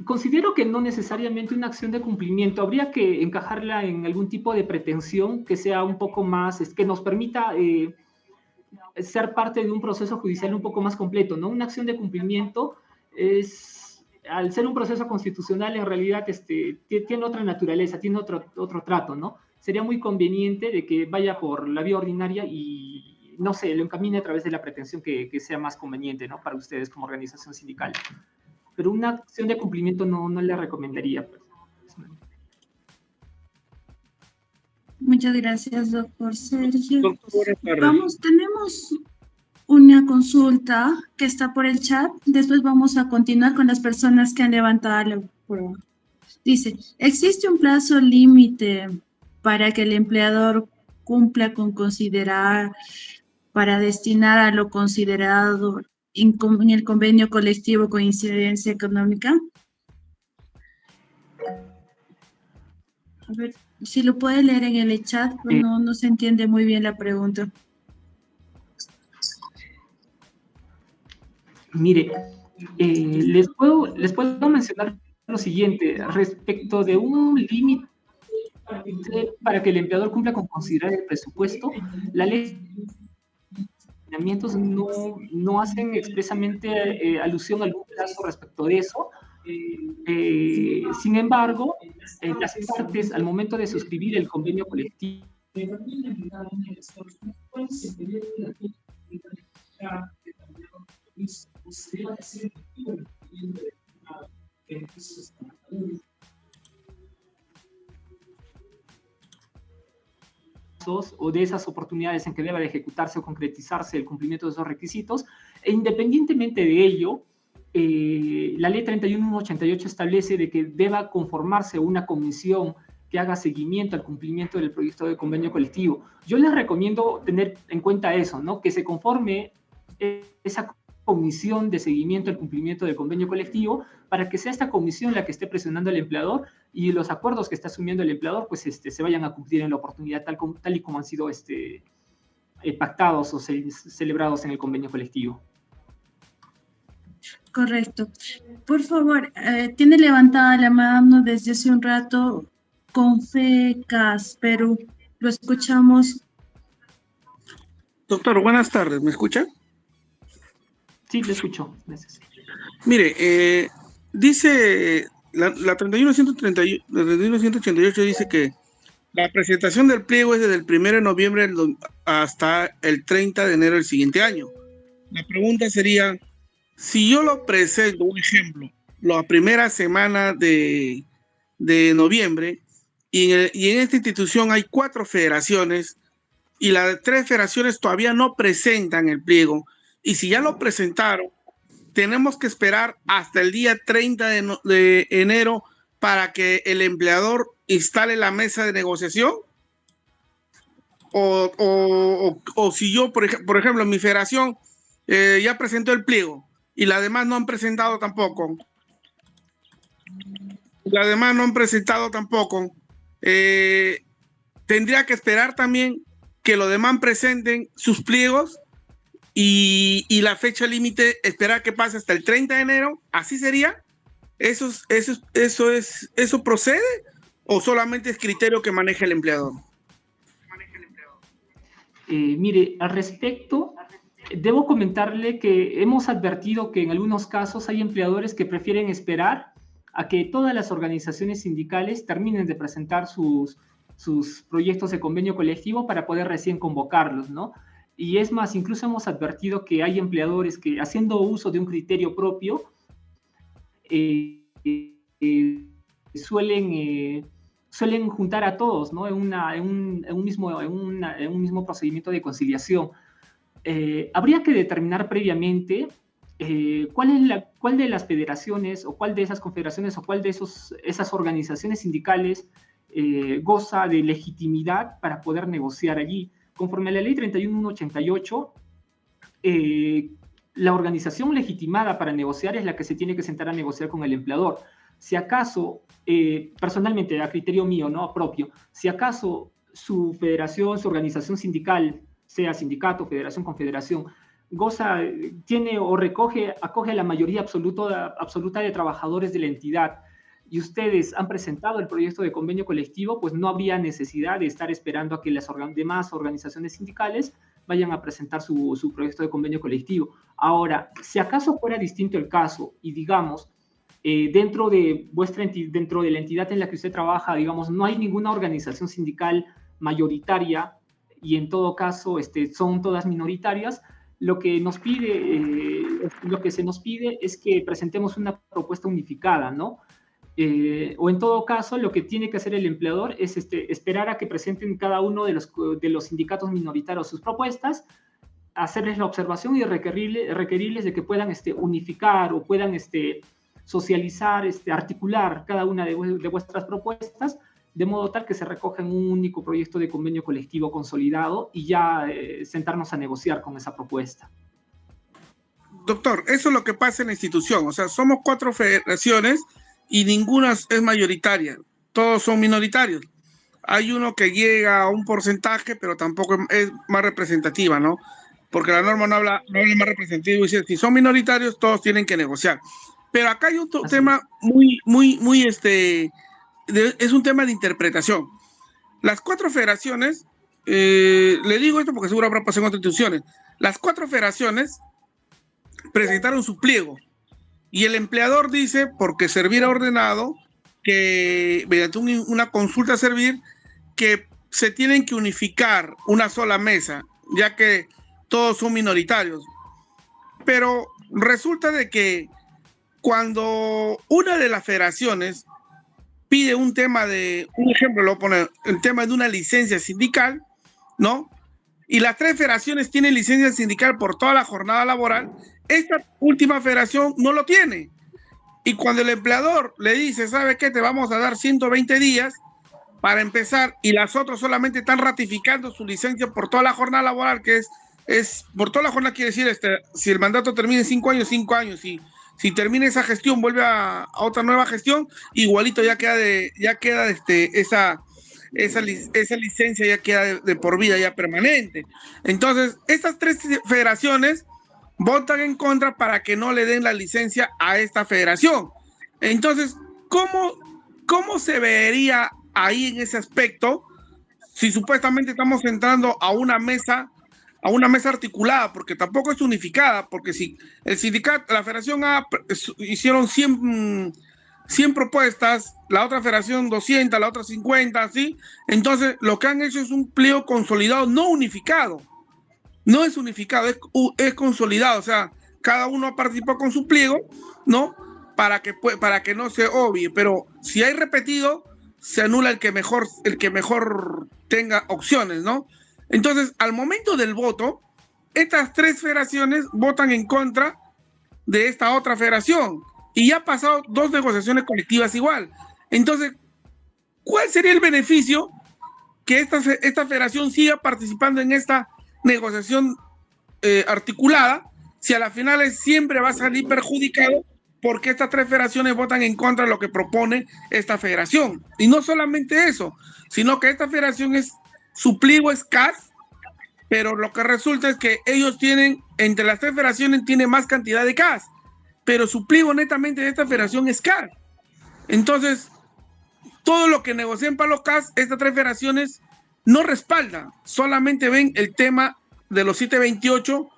Considero que no necesariamente una acción de cumplimiento, habría que encajarla en algún tipo de pretensión que sea un poco más, que nos permita ser parte de un proceso judicial un poco más completo, ¿no? Una acción de cumplimiento es, al ser un proceso constitucional, en realidad tiene otra naturaleza, tiene otro trato, ¿no? Sería muy conveniente de que vaya por la vía ordinaria y, no sé, lo encamine a través de la pretensión que sea más conveniente, ¿no? Para ustedes como organización sindical. Pero una acción de cumplimiento no le recomendaría. Muchas gracias, doctor Sergio. Doctor, Vamos, tenemos una consulta que está por el chat. Después vamos a continuar con las personas que han levantado la prueba. Dice, ¿existe un plazo límite para que el empleador cumpla con considerar, para destinar a lo considerado en el convenio colectivo con incidencia económica? A ver, si lo puede leer en el chat, pues no se entiende muy bien la pregunta. Mire, les puedo mencionar lo siguiente, respecto de un límite para que el empleador cumpla con considerar el presupuesto, la ley no hacen expresamente alusión a algún plazo respecto de eso. Sin embargo, las partes, al momento de suscribir el convenio colectivo, o de esas oportunidades en que deba de ejecutarse o concretizarse el cumplimiento de esos requisitos, e independientemente de ello, la ley 3188 establece de que deba conformarse una comisión que haga seguimiento al cumplimiento del proyecto de convenio colectivo. Yo les recomiendo tener en cuenta eso, ¿no? Que se conforme esa comisión de seguimiento al cumplimiento del convenio colectivo para que sea esta comisión la que esté presionando al empleador y los acuerdos que está asumiendo el empleador pues se vayan a cumplir en la oportunidad tal y como han sido pactados o celebrados en el convenio colectivo. Correcto. Por favor, tiene levantada la mano desde hace un rato Confecas Perú. Lo escuchamos. Doctor, buenas tardes. ¿Me escucha? Sí, le escucho. Mire, dice la 31188 dice que la presentación del pliego es desde el 1 de noviembre hasta el 30 de enero del siguiente año. La pregunta sería, si yo lo presento, un ejemplo, la primera semana de noviembre, y en esta institución hay 4 federaciones, y las 3 federaciones todavía no presentan el pliego, y si ya lo presentaron, tenemos que esperar hasta el día 30 de enero para que el empleador instale la mesa de negociación. O si yo, por ejemplo, en mi federación ya presentó el pliego y las demás no han presentado tampoco. Tendría que esperar también que los demás presenten sus pliegos y la fecha límite esperar que pase hasta el 30 de enero. ¿Así sería? ¿Eso procede o solamente es criterio que maneja el empleador? Mire, al respecto, debo comentarle que hemos advertido que en algunos casos hay empleadores que prefieren esperar a que todas las organizaciones sindicales terminen de presentar sus proyectos de convenio colectivo para poder recién convocarlos, ¿no? Y es más, incluso hemos advertido que hay empleadores que, haciendo uso de un criterio propio, suelen suelen juntar a todos, ¿no? En un mismo procedimiento de conciliación. Habría que determinar previamente cuál de las federaciones o cuál de esas confederaciones o cuál de esas organizaciones sindicales goza de legitimidad para poder negociar allí. Conforme a la ley 31188, la organización legitimada para negociar es la que se tiene que sentar a negociar con el empleador. Si acaso, personalmente, a criterio mío, ¿no? Propio, si acaso su federación, su organización sindical, sea sindicato, federación, confederación, tiene o acoge a la mayoría absoluta de trabajadores de la entidad, y ustedes han presentado el proyecto de convenio colectivo, pues no había necesidad de estar esperando a que las demás organizaciones sindicales vayan a presentar su proyecto de convenio colectivo. Ahora, si acaso fuera distinto el caso y digamos, dentro de la entidad en la que usted trabaja, digamos, no hay ninguna organización sindical mayoritaria y en todo caso son todas minoritarias, lo que se nos pide es que presentemos una propuesta unificada, ¿no? O en todo caso, lo que tiene que hacer el empleador es esperar a que presenten cada uno de los sindicatos minoritarios sus propuestas, hacerles la observación y requerirles de que puedan unificar o puedan socializar, articular cada una de vuestras propuestas, de modo tal que se recoja en un único proyecto de convenio colectivo consolidado y ya sentarnos a negociar con esa propuesta. Doctor, eso es lo que pasa en la institución. O sea, somos 4 federaciones y ninguna es mayoritaria. Todos son minoritarios. Hay uno que llega a un porcentaje, pero tampoco es más representativa, ¿no? Porque la norma no habla más representativo y dice, si son minoritarios, todos tienen que negociar. Pero acá hay otro tema es un tema de interpretación. Las 4 federaciones, le digo esto porque seguro habrá pasado en otras instituciones, las 4 federaciones presentaron su pliego y el empleador dice, porque servir ha ordenado, que mediante una consulta a servir, que se tienen que unificar una sola mesa, ya que todos son minoritarios. Pero resulta de que cuando una de las federaciones pide un ejemplo, lo voy a poner, el tema de una licencia sindical, ¿no? Y las 3 federaciones tienen licencia sindical por toda la jornada laboral, esta última federación no lo tiene. Y cuando el empleador le dice, ¿sabe qué? Te vamos a dar 120 días para empezar, y las otras solamente están ratificando su licencia por toda la jornada laboral, que es por toda la jornada, quiere decir, si el mandato termina en 5 años, 5 años, si termina esa gestión, vuelve a otra nueva gestión, igualito ya queda esa licencia ya queda de por vida, ya permanente. Entonces, estas 3 federaciones votan en contra para que no le den la licencia a esta federación. Entonces, ¿cómo se vería ahí en ese aspecto si supuestamente estamos entrando a una mesa articulada? Porque tampoco es unificada, porque si el sindicato, la federación hicieron 100 propuestas, la otra federación 200, la otra 50, ¿sí? Entonces, lo que han hecho es un pliego consolidado, no unificado. No es unificado, es consolidado. O sea, cada uno participó con su pliego, ¿no? Para que no se obvie. Pero si hay repetido, se anula el que mejor tenga opciones, ¿no? Entonces, al momento del voto, estas 3 federaciones votan en contra de esta otra federación. Y ya han pasado 2 negociaciones colectivas igual. Entonces, ¿cuál sería el beneficio que esta federación siga participando en esta negociación articulada, si a las finales siempre va a salir perjudicado porque estas 3 federaciones votan en contra de lo que propone esta federación? Y no solamente eso, sino que esta federación su pliego es CAS, pero lo que resulta es que ellos tienen, entre las 3 federaciones, tiene más cantidad de CAS, pero su pliego netamente de esta federación es CAS. Entonces, todo lo que negocian para los CAS, estas 3 federaciones no respaldan, solamente ven el tema de los 728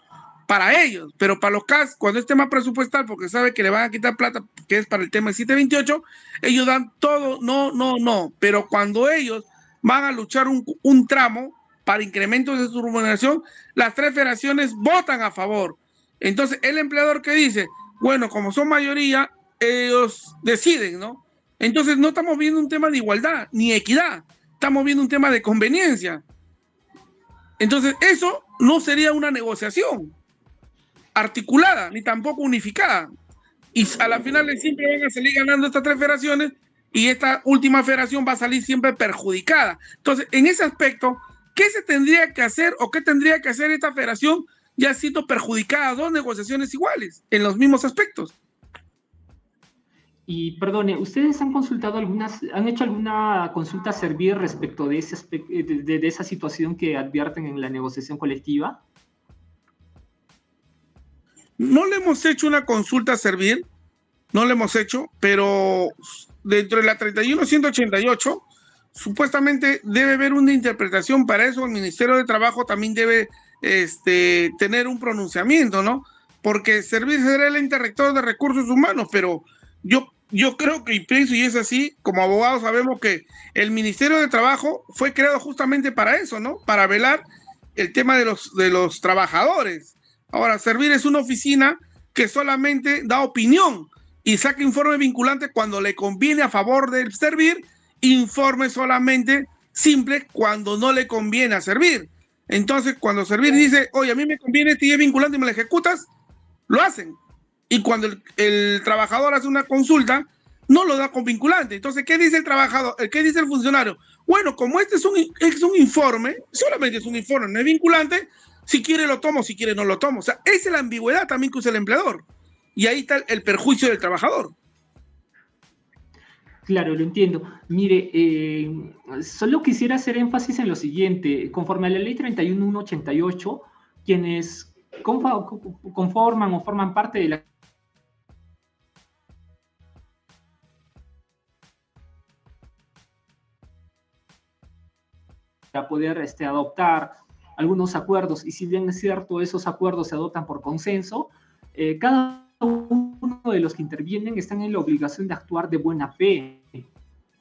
para ellos, pero para los CAS, cuando es tema presupuestal, porque sabe que le van a quitar plata, que es para el tema del 728, ellos dan todo, no, pero cuando ellos van a luchar un tramo para incrementos de su remuneración, las 3 federaciones votan a favor. Entonces, el empleador que dice, bueno, como son mayoría, ellos deciden, ¿no? Entonces no estamos viendo un tema de igualdad ni equidad, estamos viendo un tema de conveniencia. Entonces eso no sería una negociación articulada ni tampoco unificada. Y a la final siempre van a salir ganando estas 3 federaciones y esta última federación va a salir siempre perjudicada. Entonces, en ese aspecto, ¿qué se tendría que hacer o qué tendría que hacer esta federación ya siendo perjudicada 2 negociaciones iguales en los mismos aspectos? Y perdone, ¿ustedes han consultado han hecho alguna consulta a Servir respecto de esa situación que advierten en la negociación colectiva? No le hemos hecho una consulta a Servir, no le hemos hecho, pero dentro de la 31.188, supuestamente debe haber una interpretación para eso. El Ministerio de Trabajo también debe tener un pronunciamiento, ¿no? Porque Servir será el ente rector de recursos humanos, pero yo creo que, y pienso, y es así, como abogados sabemos que el Ministerio de Trabajo fue creado justamente para eso, ¿no? Para velar el tema de los trabajadores. Ahora, Servir es una oficina que solamente da opinión y saca informe vinculante cuando le conviene a favor del Servir, informe solamente simple cuando no le conviene a Servir. Entonces, cuando Servir dice, oye, a mí me conviene este y es vinculante y me lo ejecutas, lo hacen. Y cuando el trabajador hace una consulta, no lo da con vinculante. Entonces, ¿qué dice el trabajador? ¿Qué dice el funcionario? Bueno, como este es un informe, solamente es un informe, no es vinculante, si quiere lo tomo, si quiere no lo tomo. O sea, esa es la ambigüedad también que usa el empleador. Y ahí está el perjuicio del trabajador. Claro, lo entiendo. Mire, solo quisiera hacer énfasis en lo siguiente. Conforme a la ley 31.188, quienes conforman o forman parte de la para poder adoptar algunos acuerdos, y si bien es cierto, esos acuerdos se adoptan por consenso, cada uno de los que intervienen están en la obligación de actuar de buena fe.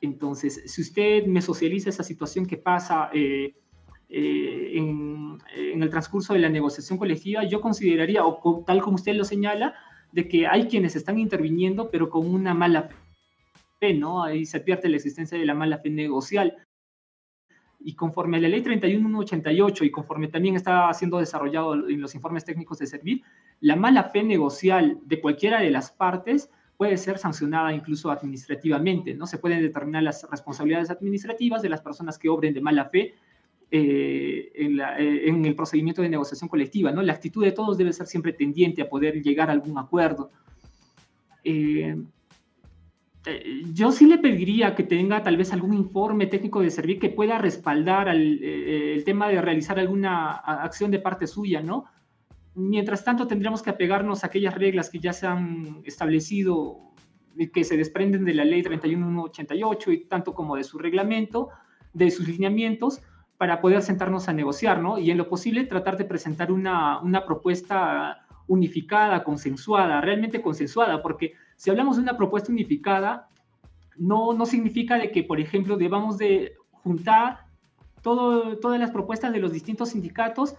Entonces, si usted me socializa esa situación que pasa en el transcurso de la negociación colectiva, yo consideraría, o tal como usted lo señala, de que hay quienes están interviniendo, pero con una mala fe, ¿no? Ahí se advierte la existencia de la mala fe negocial. Y conforme a la ley 31.188 y conforme también está siendo desarrollado en los informes técnicos de Servir, la mala fe negocial de cualquiera de las partes puede ser sancionada incluso administrativamente, ¿no? Se pueden determinar las responsabilidades administrativas de las personas que obren de mala fe en el procedimiento de negociación colectiva, ¿no? La actitud de todos debe ser siempre tendiente a poder llegar a algún acuerdo. Yo sí le pediría que tenga tal vez algún informe técnico de Servir que pueda respaldar el tema de realizar alguna acción de parte suya, ¿no? Mientras tanto, tendríamos que apegarnos a aquellas reglas que ya se han establecido y que se desprenden de la ley 31.188 y tanto como de su reglamento, de sus lineamientos, para poder sentarnos a negociar, ¿no? Y en lo posible tratar de presentar una propuesta unificada, consensuada, realmente consensuada, porque si hablamos de una propuesta unificada, no significa de que, por ejemplo, debamos de juntar todas las propuestas de los distintos sindicatos,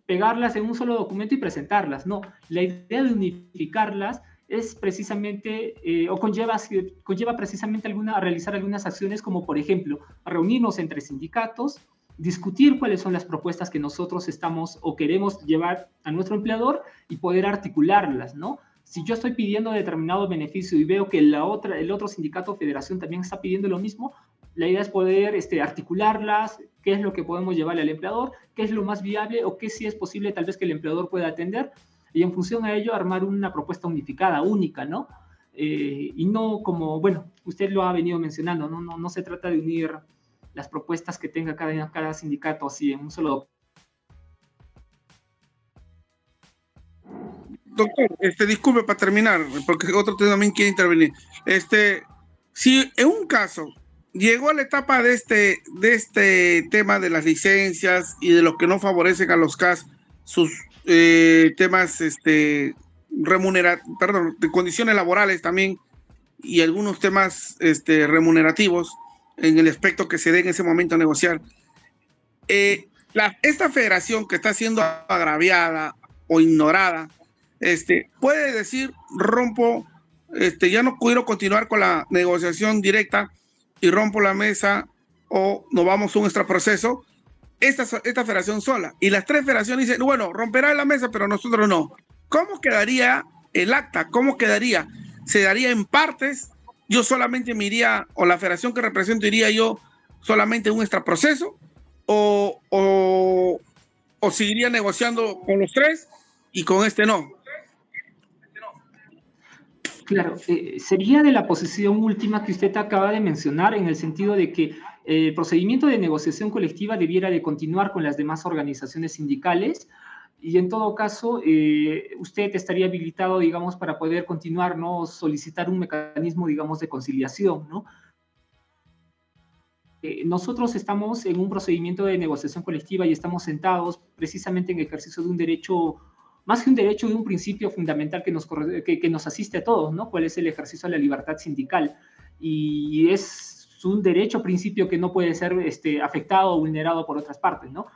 pegarlas en un solo documento y presentarlas. No, la idea de unificarlas es precisamente, conlleva precisamente a realizar algunas acciones como, por ejemplo, reunirnos entre sindicatos, discutir cuáles son las propuestas que nosotros estamos o queremos llevar a nuestro empleador y poder articularlas, ¿no? Si yo estoy pidiendo determinado beneficio y veo que el otro sindicato o federación también está pidiendo lo mismo, la idea es poder articularlas, qué es lo que podemos llevarle al empleador, qué es lo más viable o qué sí es posible tal vez que el empleador pueda atender, y en función a ello armar una propuesta unificada, única, ¿no? Y no como, bueno, usted lo ha venido mencionando, no se trata de unir las propuestas que tenga cada sindicato así en un solo Doctor, disculpe para terminar, porque otro también quiere intervenir. Si en un caso llegó a la etapa de este tema de las licencias y de lo que no favorecen a los CAS, sus temas de condiciones laborales también, y algunos temas remunerativos en el aspecto que se dé en ese momento a negociar. Esta federación que está siendo agraviada o ignorada, puede decir, rompo ya no quiero continuar con la negociación directa y rompo la mesa o nos vamos a un extraproceso, esta federación sola. Y las 3 federaciones dicen, bueno, romperá la mesa, pero nosotros no. ¿Cómo quedaría el acta? ¿Cómo quedaría? ¿Se daría en partes? Yo solamente me iría, o la federación que represento iría yo solamente un extraproceso, o seguiría negociando con los 3 y con este no. Claro, sería de la posición última que usted acaba de mencionar, en el sentido de que el procedimiento de negociación colectiva debiera de continuar con las demás organizaciones sindicales, y en todo caso, usted estaría habilitado, digamos, para poder continuar, ¿no? Solicitar un mecanismo, digamos, de conciliación, ¿no? Nosotros estamos en un procedimiento de negociación colectiva y estamos sentados precisamente en ejercicio de un derecho, más que un derecho, de un principio fundamental que nos asiste a todos, ¿no? ¿Cuál es el ejercicio de la libertad sindical? Y es un derecho, principio que no puede ser afectado o vulnerado por otras partes, ¿no?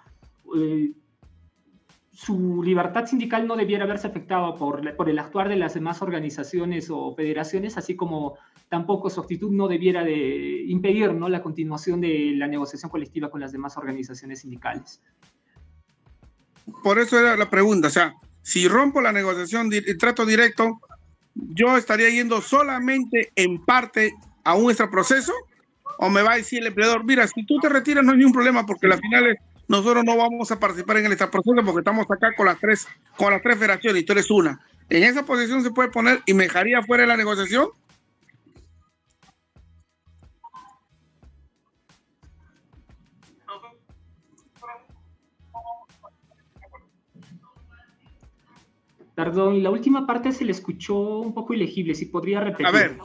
Su libertad sindical no debiera verse afectada por el actuar de las demás organizaciones o federaciones, así como tampoco su actitud no debiera de impedir, ¿no?, la continuación de la negociación colectiva con las demás organizaciones sindicales. Por eso era la pregunta, o sea, si rompo la negociación, el trato directo, ¿yo estaría yendo solamente en parte a un extraproceso? ¿O me va a decir el empleador, mira, si tú te retiras no hay ningún problema porque al final nosotros no vamos a participar en el extraproceso porque estamos acá con las tres federaciones y tú eres una? ¿En esa posición se puede poner y me dejaría fuera de la negociación? Perdón, y la última parte se le escuchó un poco ilegible, si podría repetir. A ver,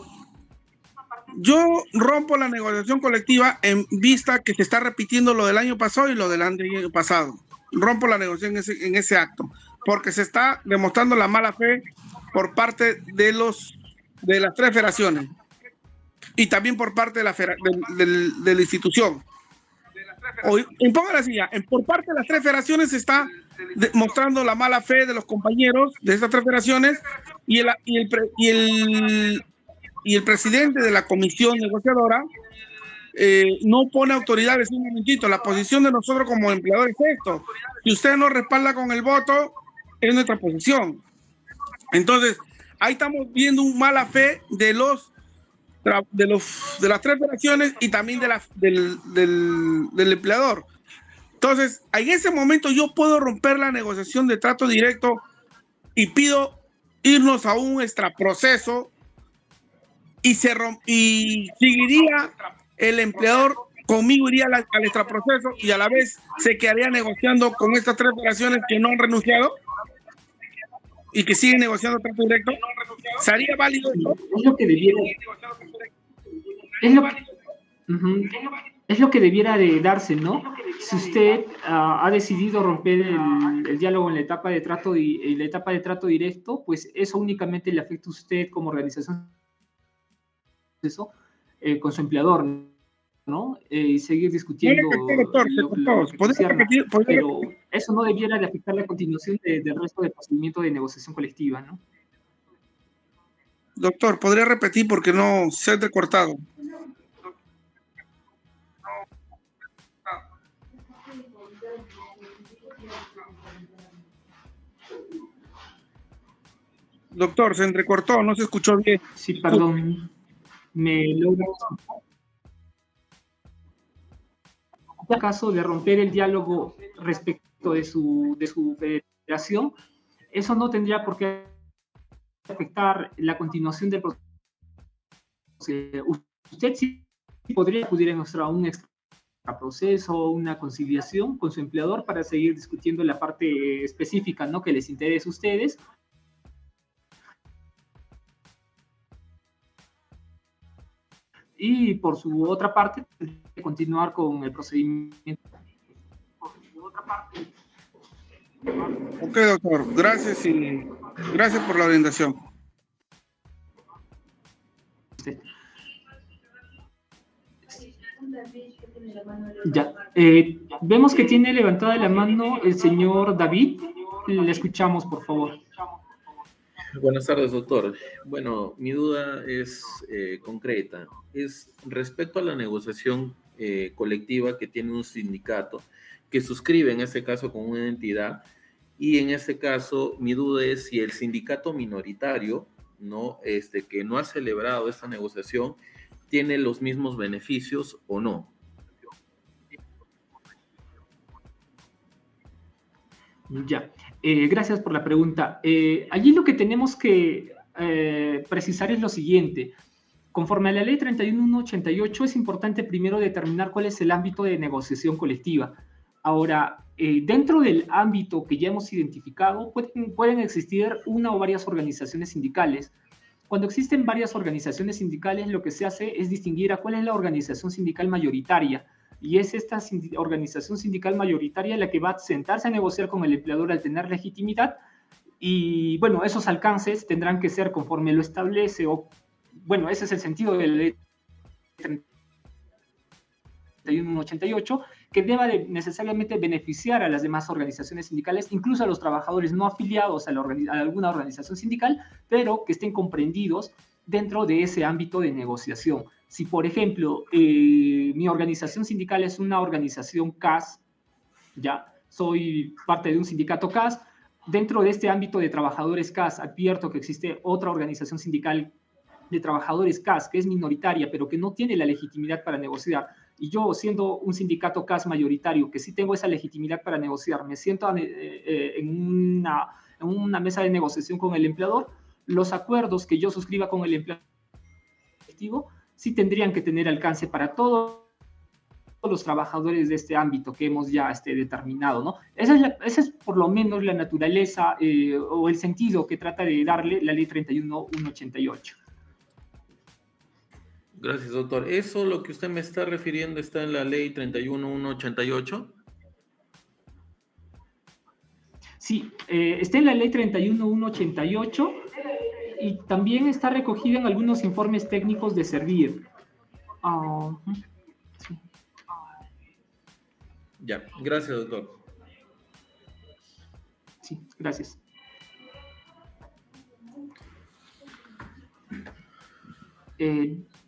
yo rompo la negociación colectiva en vista que se está repitiendo lo del año pasado y lo del año pasado. Rompo la negociación en ese acto, porque se está demostrando la mala fe por parte de las 3 federaciones y también por parte de la institución. Póngala así ya, por parte de las 3 federaciones se está mostrando la mala fe de los compañeros de estas 3 federaciones y el presidente de la comisión negociadora no pone autoridades. Un momentito, la posición de nosotros como empleadores es esto: si usted no respalda con el voto, es nuestra posición. Entonces, ahí estamos viendo un mala fe de las 3 federaciones y también del empleador. Entonces, en ese momento yo puedo romper la negociación de trato directo y pido irnos a un extraproceso y seguiría el empleador conmigo, iría al extraproceso y a la vez se quedaría negociando con estas 3 federaciones que no han renunciado y que siguen negociando trato directo. ¿Sería válido esto? Es lo que debiera... Es lo que debiera de darse, ¿no? Si usted ha decidido romper el diálogo en la etapa de trato directo, pues eso únicamente le afecta a usted como organización con su empleador, ¿no? Y seguir discutiendo. Pero eso no debiera de afectar la continuación del resto del procedimiento de negociación colectiva, ¿no? Doctor, ¿podría repetir porque no se ha entrecortado? Doctor, se entrecortó, no se escuchó bien. Sí, perdón. ¿Me logra escuchar? En caso de romper el diálogo respecto de su federación, eso no tendría por qué afectar la continuación del proceso. Usted sí podría acudir a un extraproceso, una conciliación con su empleador para seguir discutiendo la parte específica, ¿no?, que les interese a ustedes. Y por su otra parte, continuar con el procedimiento. Ok, doctor, gracias y gracias por la orientación. Ya, vemos que tiene levantada la mano el señor David. Le escuchamos, por favor. Buenas tardes, doctor. Bueno, mi duda es concreta. Es respecto a la negociación colectiva que tiene un sindicato que suscribe en este caso con una entidad y en este caso mi duda es si el sindicato minoritario, ¿no? Que no ha celebrado esta negociación tiene los mismos beneficios o no. Ya, gracias por la pregunta. Allí lo que tenemos que precisar es lo siguiente. Conforme a la ley 31188 es importante primero determinar cuál es el ámbito de negociación colectiva. Ahora, dentro del ámbito que ya hemos identificado, pueden existir una o varias organizaciones sindicales. Cuando existen varias organizaciones sindicales, lo que se hace es distinguir a cuál es la organización sindical mayoritaria. Y es esta organización sindical mayoritaria la que va a sentarse a negociar con el empleador al tener legitimidad. Y bueno, esos alcances tendrán que ser conforme lo establece, o bueno, ese es el sentido de la ley 3188, que deba de necesariamente beneficiar a las demás organizaciones sindicales, incluso a los trabajadores no afiliados a alguna organización sindical, pero que estén comprendidos dentro de ese ámbito de negociación. Si, por ejemplo, mi organización sindical es una organización CAS, ya soy parte de un sindicato CAS, dentro de este ámbito de trabajadores CAS advierto que existe otra organización sindical de trabajadores CAS que es minoritaria, pero que no tiene la legitimidad para negociar, y yo, siendo un sindicato CAS mayoritario, que sí tengo esa legitimidad para negociar, me siento en una mesa de negociación con el empleador, los acuerdos que yo suscriba con el empleador sí tendrían que tener alcance para todos los trabajadores de este ámbito que hemos ya determinado, ¿no? Esa es por lo menos la naturaleza o el sentido que trata de darle la ley 31188. Gracias, doctor. ¿Eso lo que usted me está refiriendo está en la ley 31188? Sí, está en la ley 31188 y también está recogida en algunos informes técnicos de Servir. Sí. Ya, gracias, doctor. Sí, gracias.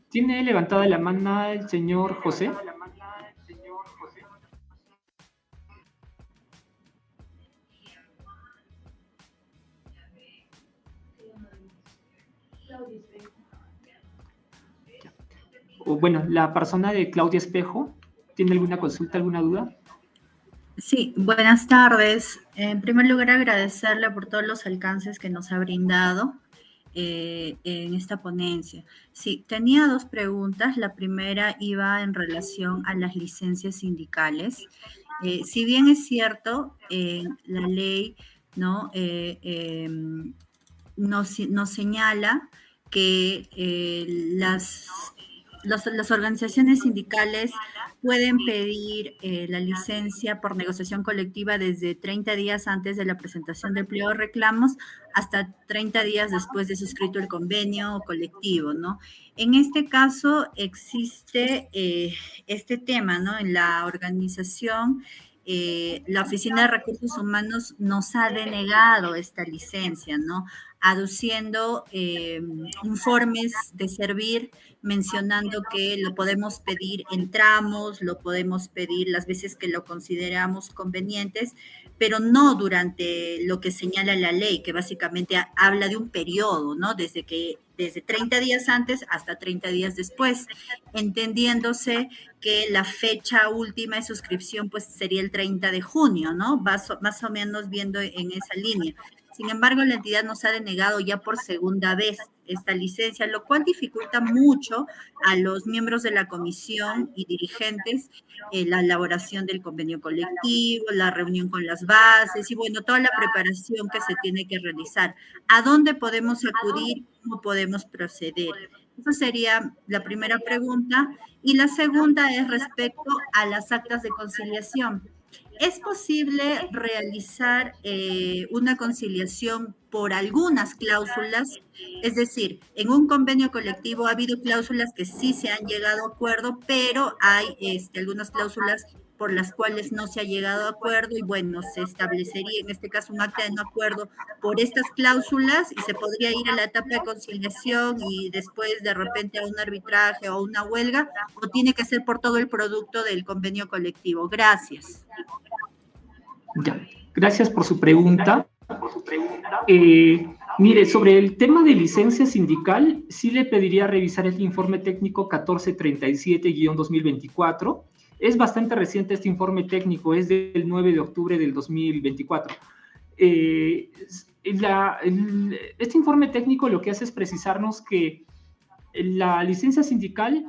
¿Tiene levantada la mano el señor José? O bueno, la persona de Claudia Espejo, ¿tiene alguna consulta, alguna duda? Sí, buenas tardes. En primer lugar, agradecerle por todos los alcances que nos ha brindado en esta ponencia. Sí, tenía dos preguntas. La primera iba en relación a las licencias sindicales. Si bien es cierto, la ley nos señala que las organizaciones sindicales pueden pedir la licencia por negociación colectiva desde 30 días antes de la presentación del pliego de reclamos hasta 30 días después de suscrito el convenio colectivo, ¿no? En este caso existe este tema, ¿no? En la organización, la Oficina de Recursos Humanos nos ha denegado esta licencia, ¿no? Aduciendo informes de Servir, mencionando que lo podemos pedir en tramos, lo podemos pedir las veces que lo consideramos convenientes, pero no durante lo que señala la ley, que básicamente habla de un periodo, ¿no? Desde 30 días antes hasta 30 días después, entendiéndose que la fecha última de suscripción pues sería el 30 de junio, ¿no? Más o menos viendo en esa línea. Sin embargo, la entidad nos ha denegado ya por segunda vez esta licencia, lo cual dificulta mucho a los miembros de la comisión y dirigentes la elaboración del convenio colectivo, la reunión con las bases y, bueno, toda la preparación que se tiene que realizar. ¿A dónde podemos acudir? ¿Cómo podemos proceder? Esa sería la primera pregunta. Y la segunda es respecto a las actas de conciliación. ¿Es posible realizar una conciliación por algunas cláusulas? Es decir, en un convenio colectivo ha habido cláusulas que sí se han llegado a acuerdo, pero hay algunas cláusulas por las cuales no se ha llegado a acuerdo y bueno, se establecería en este caso un acta de no acuerdo por estas cláusulas y se podría ir a la etapa de conciliación y después de repente a un arbitraje o una huelga, o tiene que ser por todo el producto del convenio colectivo. Gracias. Ya, gracias por su pregunta. Mire, sobre el tema de licencia sindical, sí le pediría revisar el informe técnico 1437-2024. Es bastante reciente este informe técnico, es del 9 de octubre del 2024. Este informe técnico lo que hace es precisarnos que la licencia sindical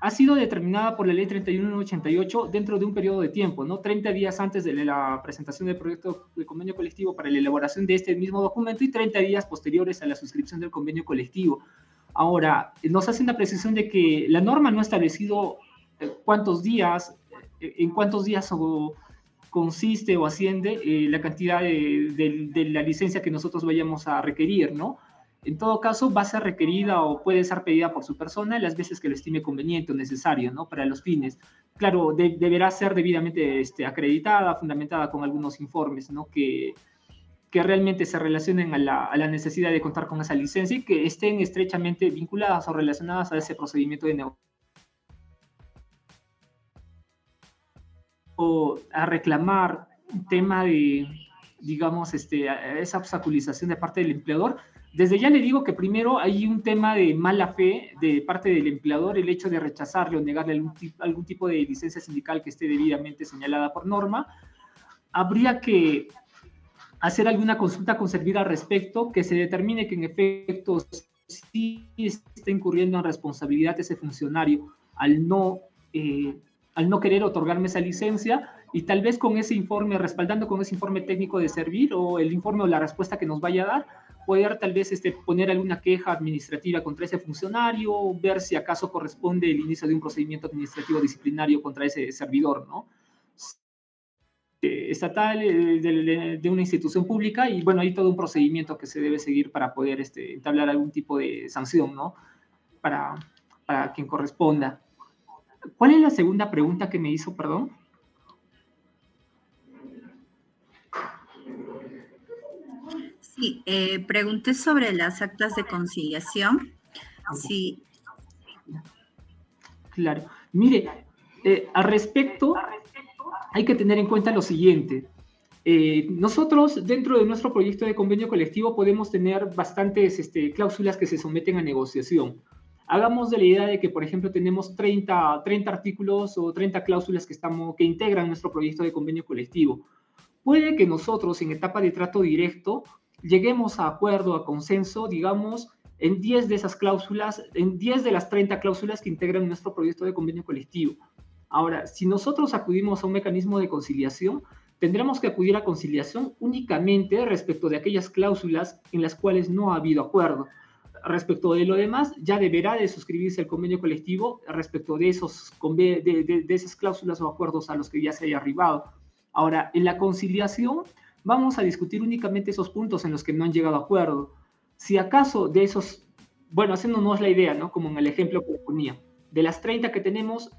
ha sido determinada por la ley 3188 dentro de un periodo de tiempo, ¿no? 30 días antes de la presentación del proyecto de convenio colectivo para la elaboración de este mismo documento y 30 días posteriores a la suscripción del convenio colectivo. Ahora, nos hace una precisión de que la norma no ha establecido en cuántos días consiste o asciende la cantidad de la licencia que nosotros vayamos a requerir, ¿no? En todo caso, va a ser requerida o puede ser pedida por su persona las veces que lo estime conveniente o necesario, ¿no? Para los fines. Claro, deberá ser debidamente acreditada, fundamentada con algunos informes, ¿no? Que realmente se relacionen a la necesidad de contar con esa licencia y que estén estrechamente vinculadas o relacionadas a ese procedimiento de negociación. O a reclamar un tema de, digamos, esa obstaculización de parte del empleador. Desde ya le digo que primero hay un tema de mala fe de parte del empleador, el hecho de rechazarle o negarle algún tipo de licencia sindical que esté debidamente señalada por norma. Habría que hacer alguna consulta con Servir al respecto, que se determine que en efecto sí está incurriendo en responsabilidad ese funcionario al no querer otorgarme esa licencia, y tal vez con ese informe, respaldando con ese informe técnico de Servir o el informe o la respuesta que nos vaya a dar, poder tal vez poner alguna queja administrativa contra ese funcionario, ver si acaso corresponde el inicio de un procedimiento administrativo disciplinario contra ese servidor, ¿no? Estatal, de una institución pública, y bueno, hay todo un procedimiento que se debe seguir para poder entablar algún tipo de sanción, ¿no? Para quien corresponda. ¿Cuál es la segunda pregunta que me hizo, perdón? Sí, pregunté sobre las actas de conciliación. Sí. Claro. Mire, al respecto, hay que tener en cuenta lo siguiente. Nosotros, dentro de nuestro proyecto de convenio colectivo, podemos tener bastantes cláusulas que se someten a negociación. Hagamos de la idea de que, por ejemplo, tenemos 30 artículos o 30 cláusulas que integran nuestro proyecto de convenio colectivo. Puede que nosotros, en etapa de trato directo, lleguemos a acuerdo, a consenso, digamos, en 10 de esas cláusulas, en 10 de las 30 cláusulas que integran nuestro proyecto de convenio colectivo. Ahora, si nosotros acudimos a un mecanismo de conciliación, tendremos que acudir a conciliación únicamente respecto de aquellas cláusulas en las cuales no ha habido acuerdo. Respecto de lo demás, ya deberá de suscribirse el convenio colectivo respecto de esas cláusulas o acuerdos a los que ya se haya arribado. Ahora, en la conciliación vamos a discutir únicamente esos puntos en los que no han llegado a acuerdo. Si acaso de esos, bueno, haciéndonos la idea, ¿no? Como en el ejemplo que ponía, de las 30 que tenemos,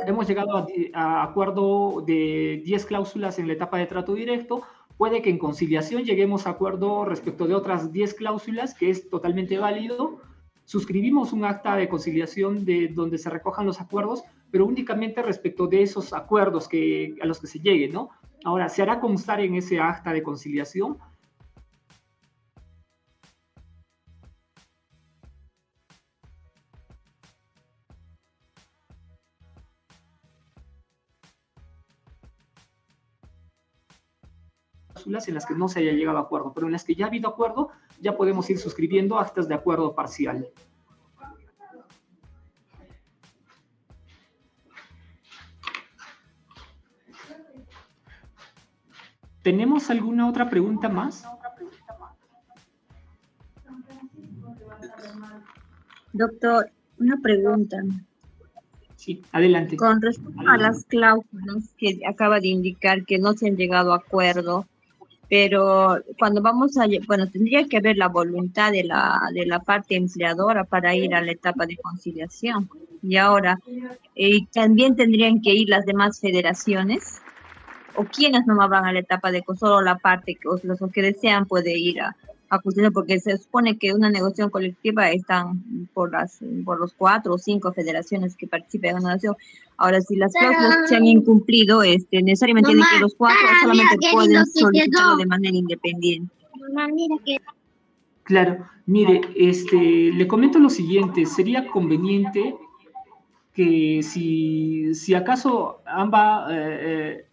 hemos llegado a acuerdo de 10 cláusulas en la etapa de trato directo, puede que en conciliación lleguemos a acuerdo respecto de otras 10 cláusulas, que es totalmente válido. Suscribimos un acta de conciliación donde se recojan los acuerdos, pero únicamente respecto de esos acuerdos a los que se llegue, ¿no? Ahora, se hará constar en ese acta de conciliación en las que no se haya llegado a acuerdo, pero en las que ya ha habido acuerdo, ya podemos ir suscribiendo actas de acuerdo parcial. ¿Tenemos alguna otra pregunta más? Doctor, una pregunta. Sí, adelante. Con respecto a las cláusulas que acaba de indicar que no se han llegado a acuerdo, pero cuando tendría que haber la voluntad de la parte empleadora para ir a la etapa de conciliación. Y ahora, ¿también tendrían que ir las demás federaciones? ¿O quiénes nomás van a la etapa de solo la parte que los que desean puede ir a cuestionar? Porque se supone que una negociación colectiva están por los 4 o 5 federaciones que participan en una negociación. Ahora, si las cláusulas se han incumplido, necesariamente tienen que ir los 4 o solamente pueden solicitarlo de manera independiente. Claro, mire, le comento lo siguiente, sería conveniente que si acaso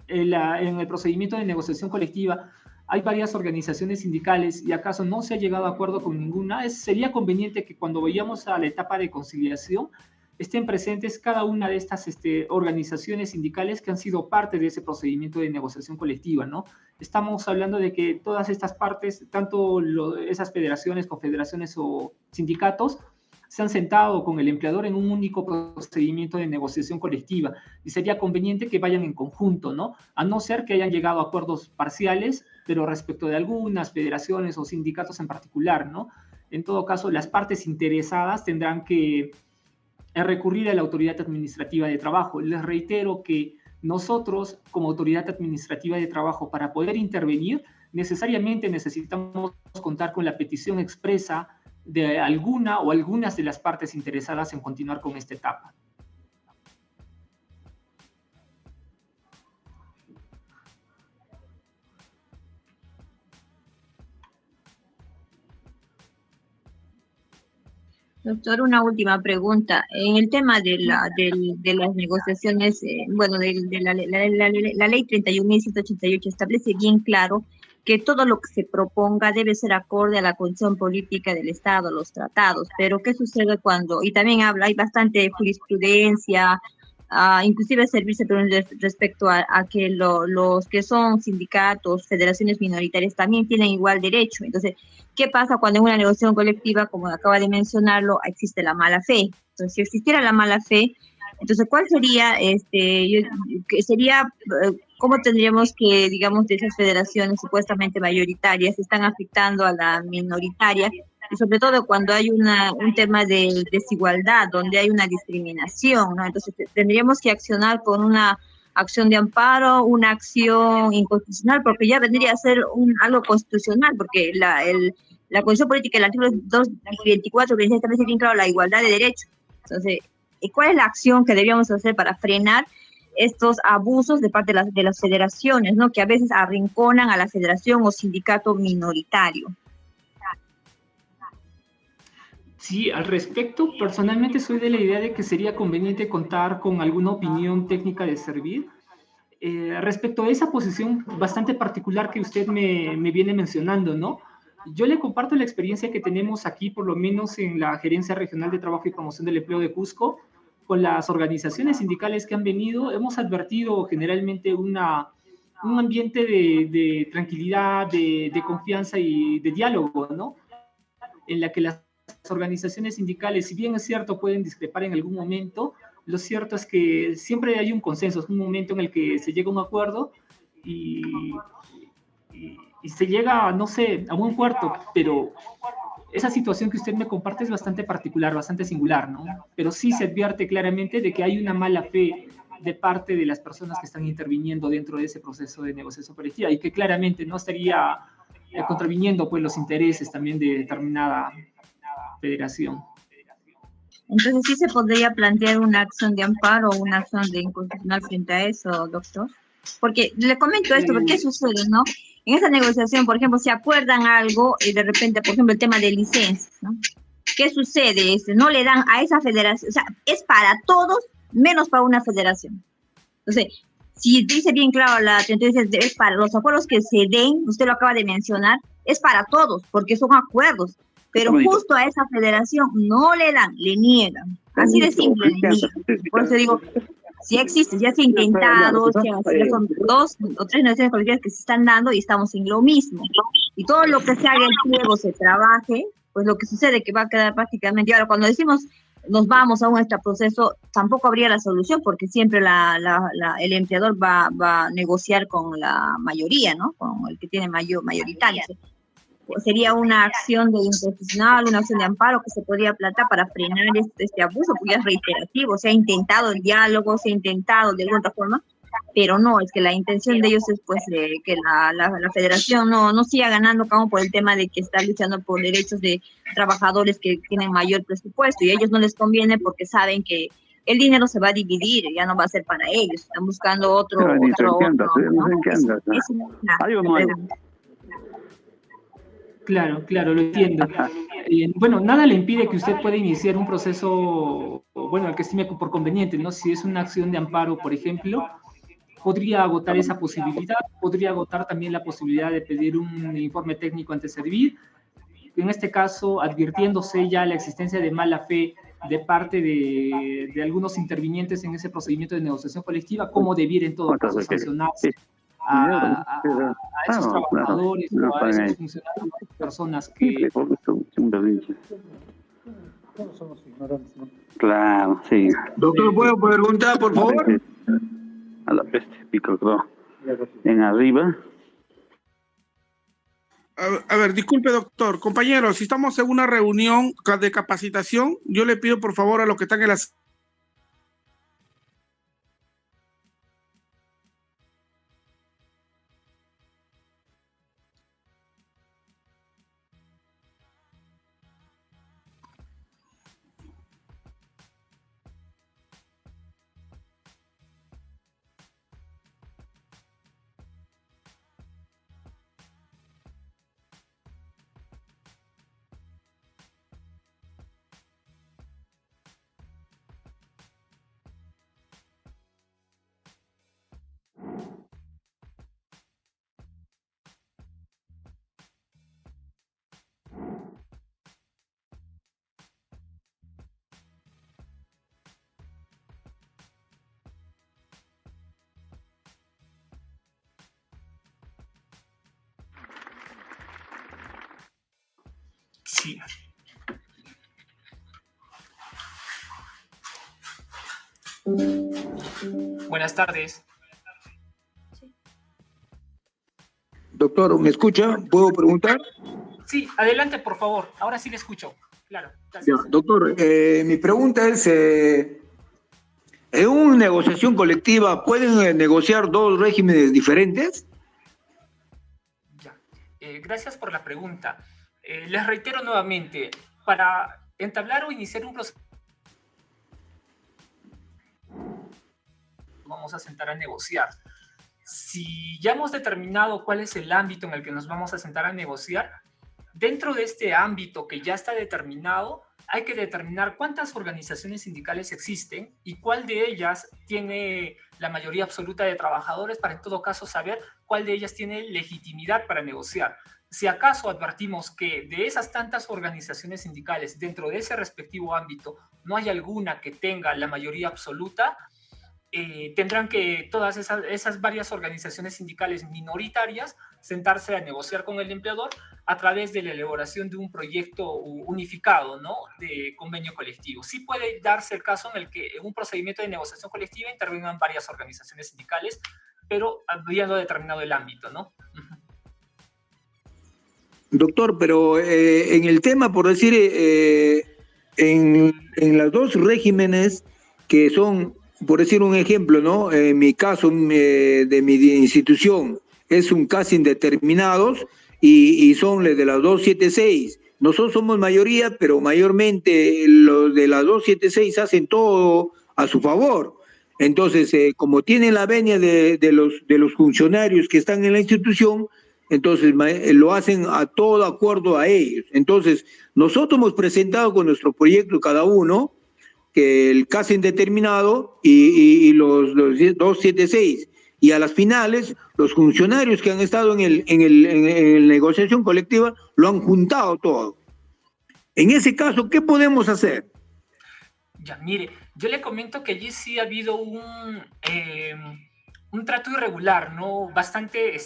en el procedimiento de negociación colectiva hay varias organizaciones sindicales y acaso no se ha llegado a acuerdo con ninguna, sería conveniente que cuando vayamos a la etapa de conciliación estén presentes cada una de estas organizaciones sindicales que han sido parte de ese procedimiento de negociación colectiva, ¿no? Estamos hablando de que todas estas partes, tanto esas federaciones, confederaciones o sindicatos, se han sentado con el empleador en un único procedimiento de negociación colectiva y sería conveniente que vayan en conjunto, ¿no? A no ser que hayan llegado a acuerdos parciales, pero respecto de algunas federaciones o sindicatos en particular, ¿no? En todo caso, las partes interesadas tendrán que recurrir a la autoridad administrativa de trabajo. Les reitero que nosotros, como autoridad administrativa de trabajo, para poder intervenir, necesariamente necesitamos contar con la petición expresa de alguna o algunas de las partes interesadas en continuar con esta etapa. Doctor, una última pregunta. En el tema de las negociaciones, bueno, la ley 31.188 establece bien claro que todo lo que se proponga debe ser acorde a la condición política del Estado, los tratados. Pero, ¿qué sucede cuando? Y también hay bastante jurisprudencia, inclusive servirse respecto a que los que son sindicatos, federaciones minoritarias, también tienen igual derecho. Entonces, ¿qué pasa cuando en una negociación colectiva, como acaba de mencionarlo, existe la mala fe? Entonces, si existiera la mala fe, entonces, ¿cuál sería, cómo tendríamos que, digamos, de esas federaciones supuestamente mayoritarias están afectando a la minoritaria? Y sobre todo cuando hay un tema de desigualdad, donde hay una discriminación, ¿no? Entonces, tendríamos que accionar con una acción de amparo, una acción inconstitucional, porque ya vendría a ser algo constitucional, porque la Constitución Política, el artículo 224, que establece bien claro la igualdad de derechos. Entonces, ¿cuál es la acción que deberíamos hacer para frenar estos abusos de parte de las federaciones, ¿no? Que a veces arrinconan a la federación o sindicato minoritario? Sí, al respecto, personalmente soy de la idea de que sería conveniente contar con alguna opinión técnica de servir. Respecto a esa posición bastante particular que usted me viene mencionando, ¿no? Yo le comparto la experiencia que tenemos aquí, por lo menos en la Gerencia Regional de Trabajo y Promoción del Empleo de Cusco, con las organizaciones sindicales que han venido. Hemos advertido generalmente un ambiente de tranquilidad, de confianza y de diálogo, ¿no? En la que las organizaciones sindicales, si bien es cierto, pueden discrepar en algún momento, lo cierto es que siempre hay un consenso, es un momento en el que se llega a un acuerdo y se llega, no sé, a buen puerto, pero esa situación que usted me comparte es bastante particular, bastante singular, ¿no? Pero sí se advierte claramente de que hay una mala fe de parte de las personas que están interviniendo dentro de ese proceso de negociación colectiva y que claramente no estaría contraviniendo pues los intereses también de determinada federación. Entonces, ¿sí se podría plantear una acción de amparo o una acción de inconstitucional frente a eso, doctor? Porque le comento esto, porque ¿qué sucede, no? En esa negociación, por ejemplo, se acuerdan algo y de repente, por ejemplo, el tema de licencias, ¿no? ¿Qué sucede? No le dan a esa federación, o sea, es para todos, menos para una federación. Entonces, si dice bien claro la 36, es para los acuerdos que se den, usted lo acaba de mencionar, es para todos, porque son acuerdos. Pero justo a esa federación no le dan, le niegan. Así de simple, le niegan. Por eso digo, si existe, ya se ha intentado, ya son 2 o 3 negociaciones colectivas que se están dando y estamos en lo mismo. Y todo lo que se haga el pliego, se trabaje, pues lo que sucede que va a quedar prácticamente. Y ahora, cuando decimos nos vamos a un extraproceso, tampoco habría la solución, porque siempre el empleador va a negociar con la mayoría, ¿no? Con el que tiene mayoritario. sería una acción de inconstitucional, una acción de amparo que se podría plantear para frenar este abuso, porque es reiterativo, se ha intentado el diálogo, se ha intentado de alguna otra forma, pero no, es que la intención de ellos es pues que la federación no siga ganando como por el tema de que está luchando por derechos de trabajadores que tienen mayor presupuesto, y a ellos no les conviene porque saben que el dinero se va a dividir, ya no va a ser para ellos, están buscando otro, Pero ni sé otro, qué andas, otro, no ¿no? sé en qué andas. Es una ¿Hay o no hay? pregunta. Claro, claro, lo entiendo. Bueno, nada le impide que usted pueda iniciar un proceso, bueno, el que estime por conveniente, ¿no? Si es una acción de amparo, por ejemplo, podría agotar esa posibilidad, podría agotar también la posibilidad de pedir un informe técnico ante Servir, en este caso advirtiéndose ya la existencia de mala fe de parte de algunos intervinientes en ese procedimiento de negociación colectiva, cómo debiera en todo caso sancionarse a esos trabajadores o a esos funcionarios, personas que... Claro, sí. Doctor, ¿puedo preguntar, por favor? A la peste, pico, creo. En arriba. A ver, disculpe, doctor. Compañeros, si estamos en una reunión de capacitación, yo le pido, por favor, a los que están en la... Sí. Buenas tardes. Doctor, ¿me escucha? ¿Puedo preguntar? Sí, adelante, por favor. Ahora sí le escucho. Claro, Ya, gracias. doctor, mi pregunta es, ¿en una negociación colectiva pueden negociar dos regímenes diferentes? Ya. Gracias por la pregunta. Les reitero nuevamente, para entablar o iniciar un proceso, vamos a sentar a negociar. Si ya hemos determinado cuál es el ámbito en el que nos vamos a sentar a negociar, dentro de este ámbito que ya está determinado, hay que determinar cuántas organizaciones sindicales existen y cuál de ellas tiene la mayoría absoluta de trabajadores para en todo caso saber cuál de ellas tiene legitimidad para negociar. Si acaso advertimos que de esas tantas organizaciones sindicales dentro de ese respectivo ámbito no hay alguna que tenga la mayoría absoluta, tendrán que todas esas varias organizaciones sindicales minoritarias sentarse a negociar con el empleador a través de la elaboración de un proyecto unificado, ¿no?, de convenio colectivo. Sí puede darse el caso en el que en un procedimiento de negociación colectiva intervengan varias organizaciones sindicales, pero habiendo determinado el ámbito, ¿no? Doctor, pero en el tema, por decir, en los dos regímenes que son, por decir un ejemplo, ¿no? En mi caso, de mi institución, es un casi indeterminados y son los de las 276. Nosotros somos mayoría, pero mayormente los de las 276 hacen todo a su favor. Entonces, como tienen la venia de los funcionarios que están en la institución, entonces lo hacen a todo acuerdo a ellos. Entonces, nosotros hemos presentado con nuestro proyecto cada uno, que el caso indeterminado y los 276. Y a las finales, los funcionarios que han estado en la negociación colectiva lo han juntado todo. En ese caso, ¿qué podemos hacer? Ya, mire, yo le comento que allí sí ha habido un trato irregular, ¿no? Bastante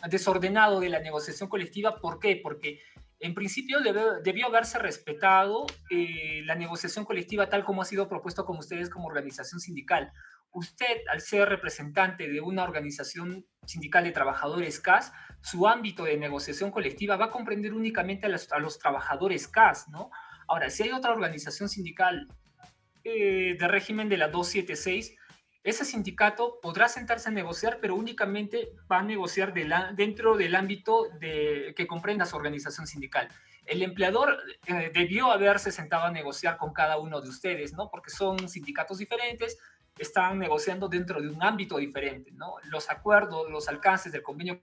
desordenado de la negociación colectiva. ¿Por qué? Porque en principio debió haberse respetado la negociación colectiva tal como ha sido propuesto con ustedes como organización sindical. Usted, al ser representante de una organización sindical de trabajadores CAS, su ámbito de negociación colectiva va a comprender únicamente a los trabajadores CAS, ¿no? Ahora, si hay otra organización sindical de régimen de la 276, ese sindicato podrá sentarse a negociar, pero únicamente va a negociar dentro del ámbito que comprenda su organización sindical. El empleador debió haberse sentado a negociar con cada uno de ustedes, ¿no? Porque son sindicatos diferentes, están negociando dentro de un ámbito diferente, ¿no? Los acuerdos, los alcances del convenio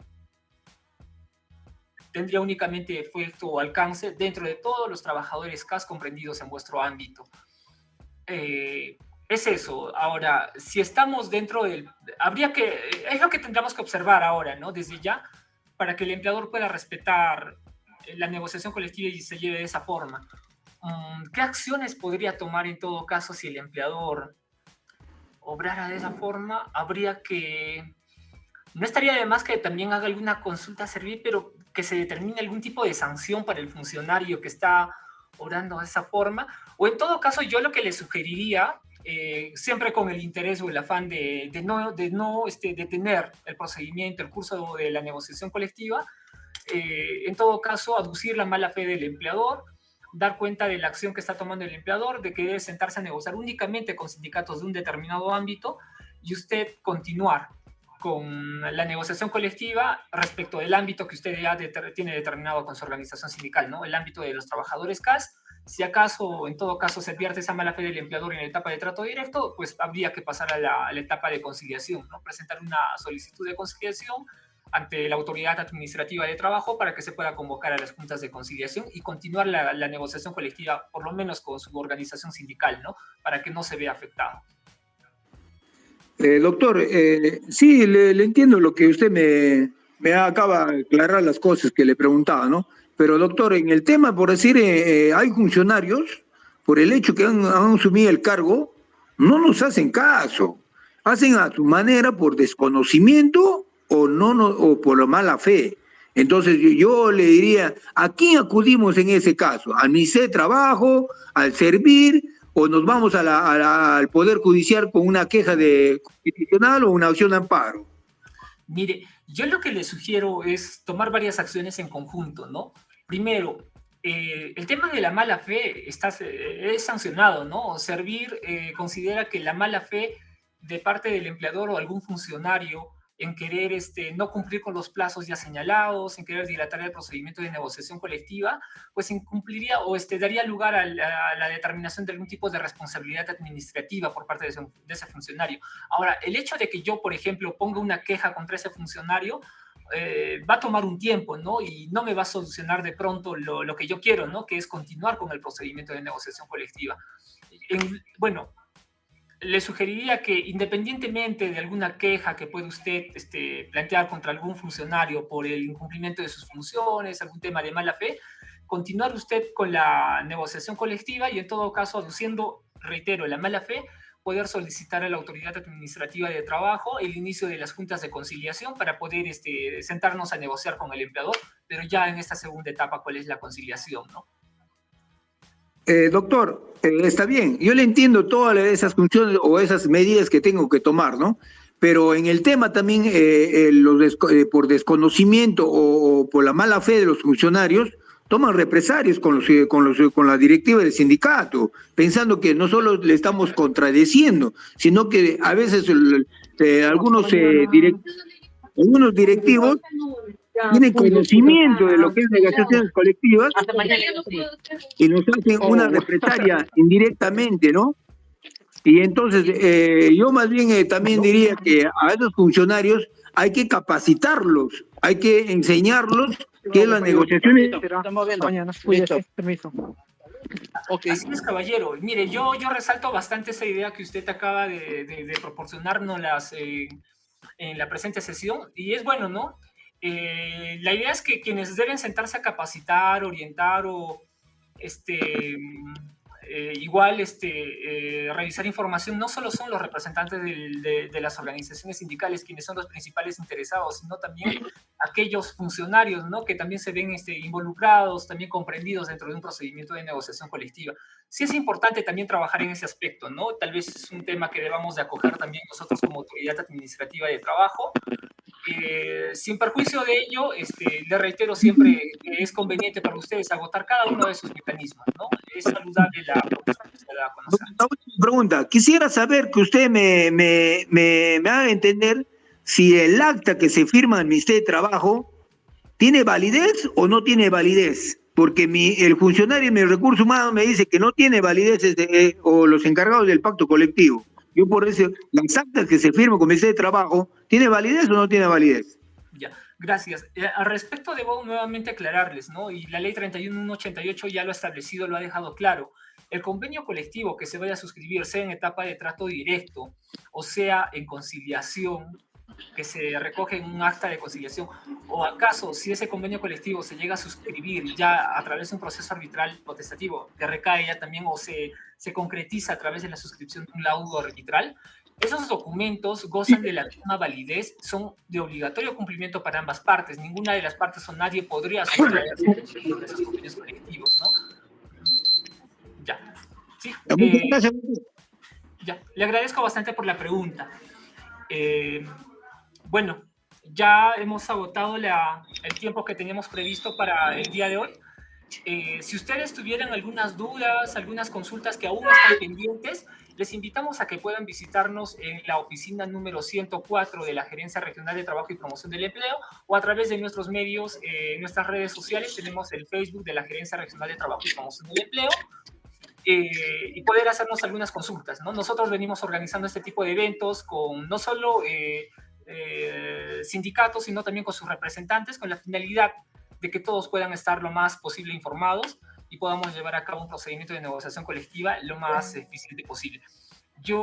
tendría únicamente efecto o alcance dentro de todos los trabajadores CAS comprendidos en vuestro ámbito. Es eso. Ahora, si estamos dentro del... es lo que tendríamos que observar ahora, ¿no? Desde ya, para que el empleador pueda respetar la negociación colectiva y se lleve de esa forma. ¿Qué acciones podría tomar en todo caso si el empleador obrara de esa forma? Habría que... No estaría de más que también haga alguna consulta a servir, pero que se determine algún tipo de sanción para el funcionario que está obrando de esa forma. O en todo caso, yo lo que le sugeriría, siempre con el interés o el afán de no detener el procedimiento, el curso de la negociación colectiva, en todo caso, aducir la mala fe del empleador, dar cuenta de la acción que está tomando el empleador, de que debe sentarse a negociar únicamente con sindicatos de un determinado ámbito y usted continuar con la negociación colectiva respecto del ámbito que usted ya tiene determinado con su organización sindical, ¿no? El ámbito de los trabajadores CAS. Si acaso, en todo caso, se advierte esa mala fe del empleador en la etapa de trato directo, pues habría que pasar a la etapa de conciliación, ¿no? Presentar una solicitud de conciliación ante la autoridad administrativa de trabajo para que se pueda convocar a las juntas de conciliación y continuar la negociación colectiva, por lo menos con su organización sindical, ¿no? Para que no se vea afectado. Doctor, sí, le entiendo lo que usted me acaba de aclarar las cosas que le preguntaba, ¿no? Pero doctor, en el tema, por decir, hay funcionarios, por el hecho que han asumido el cargo, no nos hacen caso, hacen a su manera por desconocimiento o por la mala fe. Entonces yo le diría, ¿a quién acudimos en ese caso? ¿Al Ministerio de Trabajo, al Servir, o nos vamos al Poder Judicial con una queja constitucional o una acción de amparo? Mire, yo lo que le sugiero es tomar varias acciones en conjunto, ¿no? Primero, el tema de la mala fe es sancionado, ¿no? Servir considera que la mala fe de parte del empleador o algún funcionario en querer no cumplir con los plazos ya señalados, en querer dilatar el procedimiento de negociación colectiva, pues incumpliría o daría lugar a la determinación de algún tipo de responsabilidad administrativa por parte de ese funcionario. Ahora, el hecho de que yo, por ejemplo, ponga una queja contra ese funcionario, va a tomar un tiempo, ¿no? Y no me va a solucionar de pronto lo que yo quiero, ¿no? Que es continuar con el procedimiento de negociación colectiva. Bueno, le sugeriría que independientemente de alguna queja que pueda usted plantear contra algún funcionario por el incumplimiento de sus funciones, algún tema de mala fe, continuar usted con la negociación colectiva y en todo caso, aduciendo, reitero, la mala fe, poder solicitar a la autoridad administrativa de trabajo el inicio de las juntas de conciliación para poder sentarnos a negociar con el empleador, pero ya en esta segunda etapa, ¿cuál es la conciliación, no? Doctor, está bien, yo le entiendo todas esas funciones o esas medidas que tengo que tomar, ¿no? Pero en el tema también, por desconocimiento o por la mala fe de los funcionarios, toman represalias con la directiva del sindicato, pensando que no solo le estamos contradeciendo, sino que a veces algunos directivos tienen conocimiento de lo que es negociaciones colectivas y nos hacen una represalia indirectamente, ¿no? Y entonces yo más bien también diría que a esos funcionarios hay que capacitarlos, hay que enseñarlos que las negociaciones... Así es, caballero. Mire, yo resalto bastante esa idea que usted acaba de proporcionarnos en la presente sesión, y es bueno, ¿no? La idea es que quienes deben sentarse a capacitar, orientar o revisar información no solo son los representantes de las organizaciones sindicales quienes son los principales interesados, sino también aquellos funcionarios, ¿no? Que también se ven involucrados, también comprendidos dentro de un procedimiento de negociación colectiva. Sí es importante también trabajar en ese aspecto, ¿no? Tal vez es un tema que debamos de acoger también nosotros como autoridad administrativa de trabajo, Sin perjuicio de ello, le reitero siempre que es conveniente para ustedes agotar cada uno de sus mecanismos, ¿no? Es saludable la propuesta que usted da a conocer. Una última pregunta. Quisiera saber que usted me haga entender si el acta que se firma en el Ministerio de Trabajo tiene validez o no tiene validez. Porque el funcionario de mi recurso humano me dice que no tiene validez o los encargados del pacto colectivo. Yo por eso, las actas que se firman con el Ministerio de Trabajo, ¿tiene validez o no tiene validez? Ya, gracias. Al respecto debo nuevamente aclararles, ¿no? Y la ley 31188 ya lo ha establecido, lo ha dejado claro. El convenio colectivo que se vaya a suscribir, sea en etapa de trato directo o sea en conciliación, que se recoge en un acta de conciliación, o acaso si ese convenio colectivo se llega a suscribir ya a través de un proceso arbitral potestativo que recae ya también o se concretiza a través de la suscripción de un laudo arbitral, esos documentos gozan de la misma validez, son de obligatorio cumplimiento para ambas partes. Ninguna de las partes o nadie podría sustraerse de esos convenios colectivos, ¿no? Ya. Sí. Ya. Le agradezco bastante por la pregunta. Bueno, ya hemos agotado el tiempo que teníamos previsto para el día de hoy. Si ustedes tuvieran algunas dudas, algunas consultas que aún están pendientes, les invitamos a que puedan visitarnos en la oficina número 104 de la Gerencia Regional de Trabajo y Promoción del Empleo o a través de nuestros medios, nuestras redes sociales. Tenemos el Facebook de la Gerencia Regional de Trabajo y Promoción del Empleo. Y poder hacernos algunas consultas, ¿no? Nosotros venimos organizando este tipo de eventos con no solo sindicatos, sino también con sus representantes, con la finalidad de que todos puedan estar lo más posible informados y podamos llevar a cabo un procedimiento de negociación colectiva lo más eficiente posible. Yo